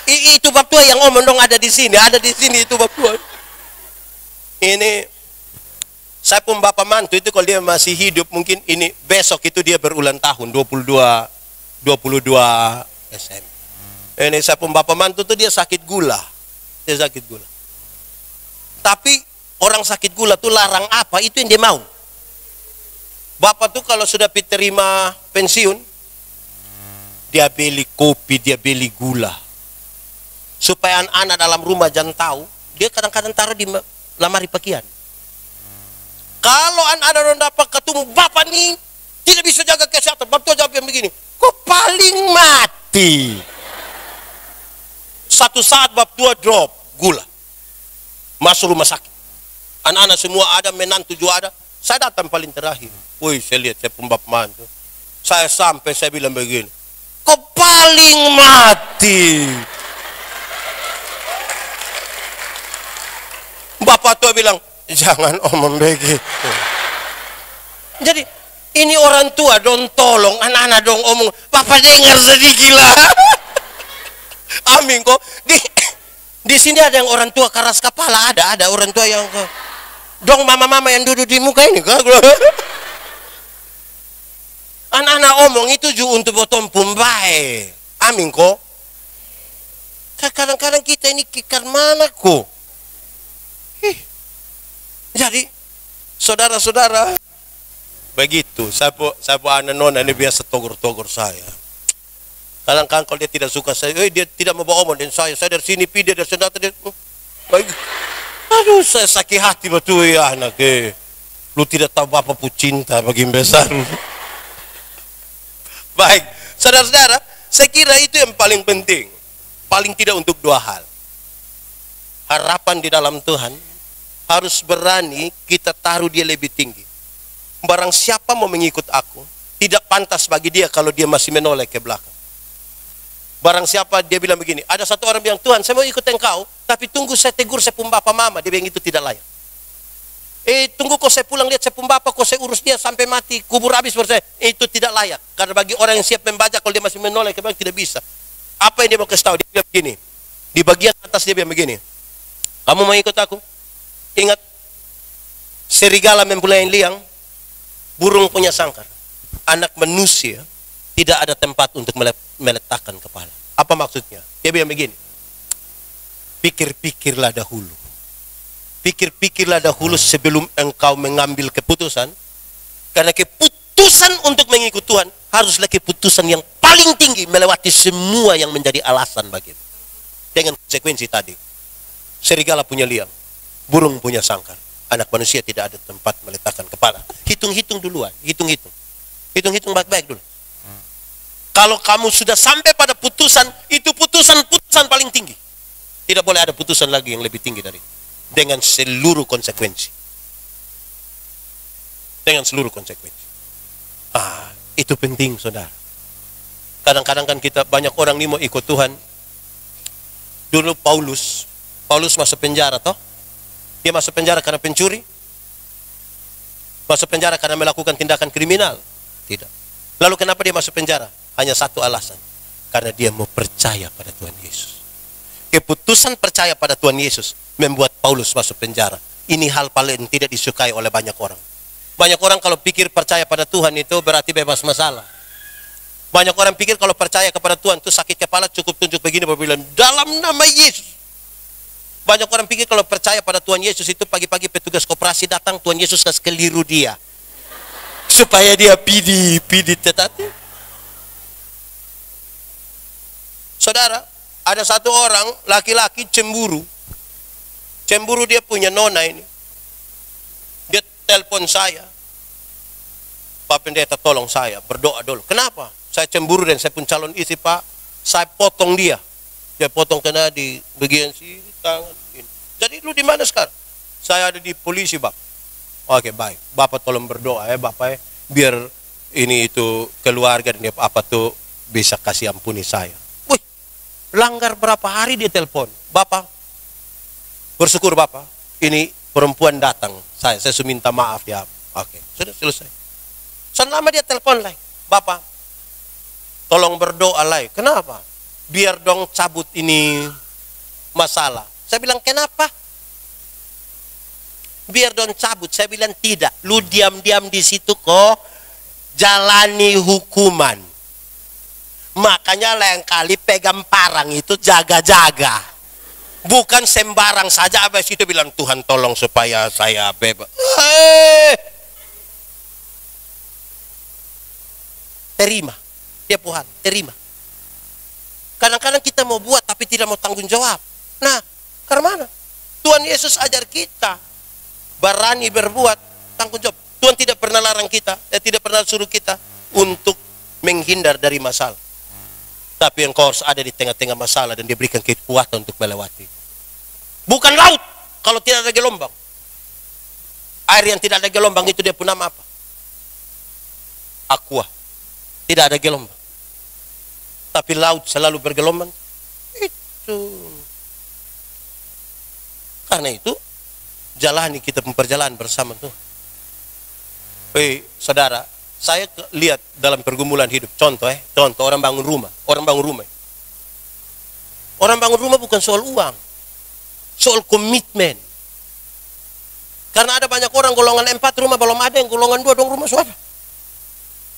Itu bab tua yang omong dong ada di sini itu bab tua. Ini saya pun bapak mantu itu kalau dia masih hidup mungkin ini besok itu dia berulang tahun 22 SM. Ini saya pun bapak mantu tuh dia sakit gula. Dia sakit gula. Tapi orang sakit gula tuh larang apa itu yang dia mau. Bapak tuh kalau sudah terima pensiun dia beli kopi, dia beli gula. Supaya anak-anak dalam rumah jangan tahu, dia kadang-kadang taruh di lemari pakaian. Kalau anak-anak orang dapat ketemu bapak nih tidak bisa jaga kesehatan, bapak tua jawab yang begini, kok paling mati. Satu saat bapak tua drop gula, masuk rumah sakit. Anak-anak semua ada, menantu juga ada. Saya datang paling terakhir. Woi, saya lihat saya pembapak mantu. Saya sampai saya bilang begini, kok paling mati. Bapak tua bilang, jangan omong begitu. Jadi ini orang tua dong tolong anak-anak dong omong, Bapak dengar sedikit lah. Amin kok. Di sini ada yang orang tua keras kepala, ada orang tua yang dong mama-mama yang duduk di muka ini kan. Anak-anak omong itu juga untuk botol pumbai. Amin kok. Kadang-kadang kita ini kikar mana kok? Jadi saudara-saudara begitu. Saya anak nona ini biasa togor-togor saya. Kadang-kadang kalau dia tidak suka saya, dia tidak mau bawa omong dengan saya dari sini pindah dari sana dia. Aduh, saya sakit hati betul ya anak. Lu tidak tahu Bapak pu cinta bagi besar. Baik, saudara-saudara, saya kira itu yang paling penting. Paling tidak untuk dua hal. Harapan di dalam Tuhan harus berani kita taruh dia lebih tinggi. Barang siapa mau mengikut aku, tidak pantas bagi dia kalau dia masih menoleh ke belakang. Barang siapa dia bilang begini, ada satu orang bilang, Tuhan saya mau ikut engkau, tapi tunggu saya tegur saya pun bapak mama. Dia bilang itu tidak layak. Tunggu kau saya pulang lihat saya pun bapak, kau saya urus dia sampai mati, kubur habis bersama saya. Itu tidak layak. Karena bagi orang yang siap membaca, kalau dia masih menoleh ke belakang tidak bisa. Apa yang dia mau kasih tahu? Dia bilang begini, di bagian atas dia bilang begini, kamu mau ikut aku? Ingat, serigala mempunyai liang, burung punya sangkar. Anak manusia tidak ada tempat untuk meletakkan kepala. Apa maksudnya? Dia bilang begini, pikir-pikirlah dahulu. Pikir-pikirlah dahulu sebelum engkau mengambil keputusan. Karena keputusan untuk mengikut Tuhan haruslah keputusan yang paling tinggi, melewati semua yang menjadi alasan bagimu. Dengan konsekuensi tadi, serigala punya liang, burung punya sangkar, anak manusia tidak ada tempat meletakkan kepala. Hitung-hitung duluan, hitung-hitung baik-baik dulu. Kalau kamu sudah sampai pada putusan, itu putusan paling tinggi. Tidak boleh ada putusan lagi yang lebih tinggi dari itu. Dengan seluruh konsekuensi. Dengan seluruh konsekuensi. Itu penting, saudara. Kadang-kadang kan kita, banyak orang ini mau ikut Tuhan. Dulu Paulus masuk penjara toh. Dia masuk penjara karena pencuri? Masuk penjara karena melakukan tindakan kriminal? Tidak. Lalu kenapa dia masuk penjara? Hanya satu alasan. Karena dia mau percaya pada Tuhan Yesus. Keputusan percaya pada Tuhan Yesus membuat Paulus masuk penjara. Ini hal paling tidak disukai oleh banyak orang. Banyak orang kalau pikir percaya pada Tuhan itu berarti bebas masalah. Banyak orang pikir kalau percaya kepada Tuhan itu sakit kepala cukup tunjuk begini bilang dalam nama Yesus. Banyak orang pikir kalau percaya pada Tuhan Yesus itu pagi-pagi petugas koperasi datang, Tuhan Yesus kasih keliru dia. Supaya dia pidi tetapi. Saudara, ada satu orang laki-laki cemburu. Cemburu dia punya nona ini. Dia telepon saya. Pak Pendeta tolong saya, berdoa dulu. Kenapa? Saya cemburu dan saya pun calon istri Pak. Saya potong dia. Dia saya potong kena di bagian sini tangan ini. Jadi lu di mana sekarang? Saya ada di polisi, Bang. Oke, baik. Bapak tolong berdoa ya, Bapak ya, biar ini itu keluarga dan apa tuh bisa kasih ampuni saya. Wih, langgar berapa hari dia telepon. Bapak, bersyukur Bapak, ini perempuan datang. Saya minta maaf ya. Oke, sudah selesai. Selama dia telepon lagi, Bapak, tolong berdoa lagi. Kenapa? Biar dong cabut ini masalah. Saya bilang, kenapa? Biar dong cabut. Saya bilang, tidak. Lu diam-diam di situ kok, jalani hukuman. Makanya lain kali pegang parang itu jaga-jaga. Bukan sembarang saja habis itu bilang, Tuhan tolong supaya saya bebas. Terima. Dia Tuhan, terima. Kadang-kadang kita mau buat tapi tidak mau tanggung jawab. Nah, karena mana? Tuhan Yesus ajar kita berani berbuat, tanggung jawab. Tuhan tidak pernah larang kita, tidak pernah suruh kita untuk menghindar dari masalah. Tapi engkau harus ada di tengah-tengah masalah dan diberikan kekuatan untuk melewati. Bukan laut kalau tidak ada gelombang. Air yang tidak ada gelombang itu dia pun nama apa? Aqua. Tidak ada gelombang. Tapi laut selalu bergelombang. Itu. Karena itu, jalani kita perjalanan bersama Tuhan. Saudara, saya lihat dalam pergumulan hidup. Contoh orang bangun rumah. Orang bangun rumah bukan soal uang. Soal komitmen. Karena ada banyak orang golongan 4 rumah belum ada, yang golongan 2 dong rumah suara.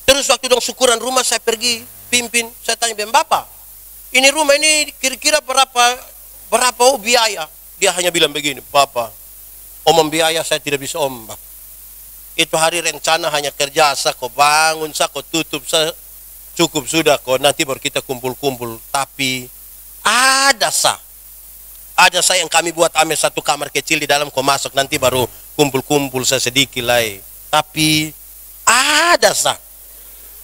Terus waktu dong syukuran rumah saya pergi pimpin, saya tanya Bapak, ini rumah ini kira-kira berapa biaya? Dia hanya bilang begini, Bapak, omong biaya saya tidak bisa ombak. Itu hari rencana hanya kerja saya kok bangun saya kok tutup saya cukup sudah kok, nanti baru kita kumpul-kumpul. Tapi ada saya yang kami buat ame satu kamar kecil di dalam kok masuk nanti baru kumpul-kumpul saya sedikit lah. Tapi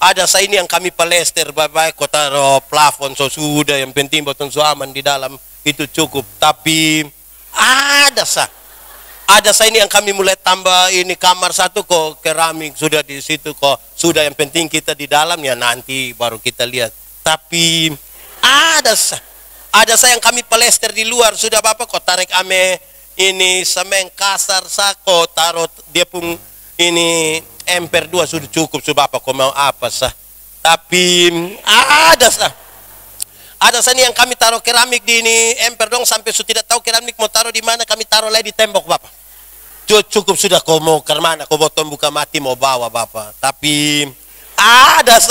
ada saya ini yang kami palester, baik kok taruh plafon so sudah, yang penting botol so aman di dalam itu cukup. Tapi ada saya ini yang kami mulai tambah ini kamar satu kok keramik sudah di situ kok sudah, yang penting kita di dalam ya nanti baru kita lihat. Tapi ada saya yang kami palester di luar sudah Bapak kok tarik ame ini semen kasar sako taruh dia pun ini emper 2 sudah cukup sudah Bapak kau mau apa sah. Tapi ada saya yang kami taruh keramik di ini emper dong sampai sudah tidak tahu keramik mau taruh di mana, kami taruh lagi di tembok Bapak. Cukup sudah kau mau ke mana, kau botol buka mati mau bawa Bapak. Tapi ada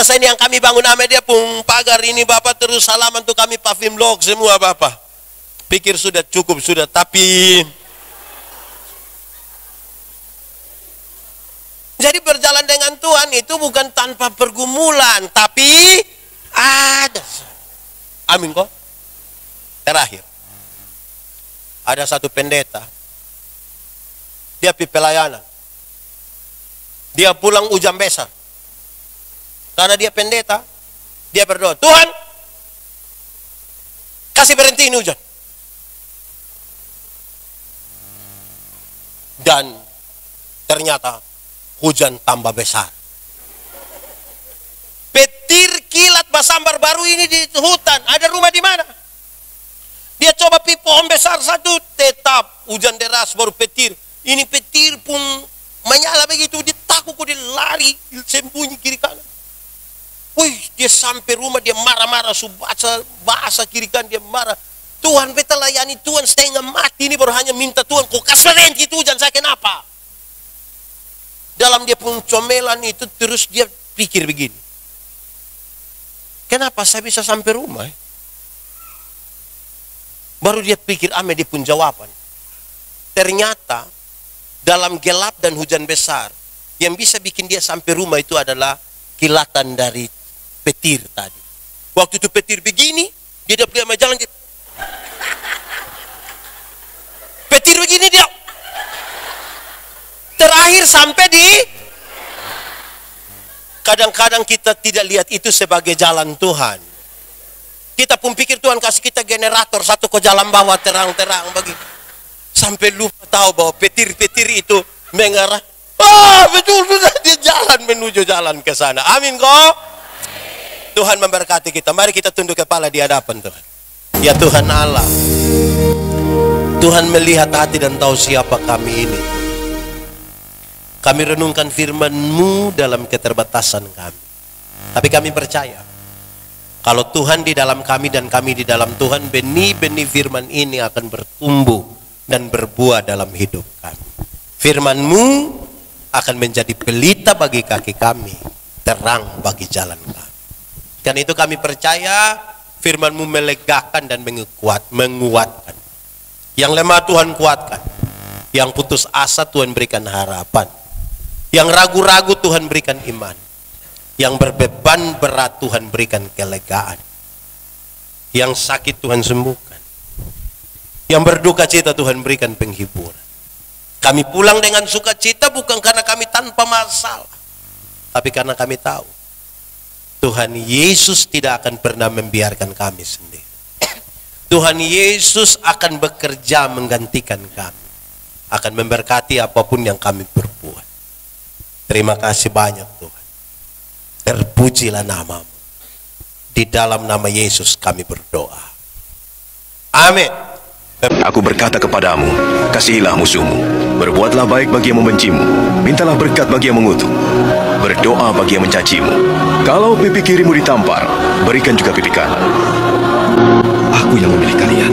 saya ini yang kami bangun ame dia pun pagar ini Bapak, terus halaman tuh kami pavim log semua Bapak. Pikir sudah cukup sudah, tapi jadi berjalan dengan Tuhan itu bukan tanpa pergumulan, tapi ada. Amin kok. Terakhir, ada satu pendeta, dia pergi pelayanan, dia pulang hujan besar. Karena dia pendeta, dia berdoa, Tuhan, kasih berhenti ini hujan. Dan ternyata hujan tambah besar. Petir kilat basambar baru ini di hutan. Ada rumah di mana? Dia coba pi pohon besar satu, tetap hujan deras baru petir. Ini petir pun menyala begitu, dia takut dia lari sembunyi kiri kanan. Wih, dia sampai rumah dia marah-marah, bahasa kiri kanan dia marah. Tuhan beta layani Tuhan setengah mati ini baru hanya minta Tuhan kok kasih berhenti itu hujan saya kenapa? Dalam dia pun comelan itu terus dia pikir begini. Kenapa saya bisa sampai rumah? Baru dia pikir ame dia pun jawaban. Ternyata dalam gelap dan hujan besar yang bisa bikin dia sampai rumah itu adalah kilatan dari petir tadi. Waktu itu petir begini, dia dapat lihat jalan petir begini dia. Terakhir sampai di kadang-kadang kita tidak lihat itu sebagai jalan Tuhan. Kita pun pikir Tuhan kasih kita generator satu ke jalan bawah terang-terang begitu. Sampai lupa tahu bahwa petir-petir itu mengarah. Betul dia jalan menuju jalan ke sana. Amin kok. Tuhan memberkati kita. Mari kita tunduk kepala di hadapan Tuhan. Ya Tuhan Allah. Tuhan melihat hati dan tahu siapa kami ini. Kami renungkan firman-Mu dalam keterbatasan kami. Tapi kami percaya, kalau Tuhan di dalam kami dan kami di dalam Tuhan, benih-benih firman ini akan bertumbuh dan berbuah dalam hidup kami. Firman-Mu akan menjadi pelita bagi kaki kami, terang bagi jalan kami. Karena itu kami percaya firman-Mu melegakan dan menguatkan. Yang lemah Tuhan kuatkan. Yang putus asa Tuhan berikan harapan. Yang ragu-ragu Tuhan berikan iman. Yang berbeban berat Tuhan berikan kelegaan. Yang sakit Tuhan sembuhkan. Yang berduka cita Tuhan berikan penghiburan. Kami pulang dengan sukacita bukan karena kami tanpa masalah. Tapi karena kami tahu Tuhan Yesus tidak akan pernah membiarkan kami sendiri. Tuhan Yesus akan bekerja menggantikan kami. Akan memberkati apapun yang kami berbuat. Terima kasih banyak Tuhan. Terpujilah nama-Mu. Di dalam nama Yesus kami berdoa. Amin. Aku berkata kepadamu, kasihilah musuhmu, berbuatlah baik bagi yang membencimu, mintalah berkat bagi yang mengutuk, berdoa bagi yang mencacimu. Kalau pipi kirimu ditampar, berikan juga pipi kanan. Aku yang memilih kalian.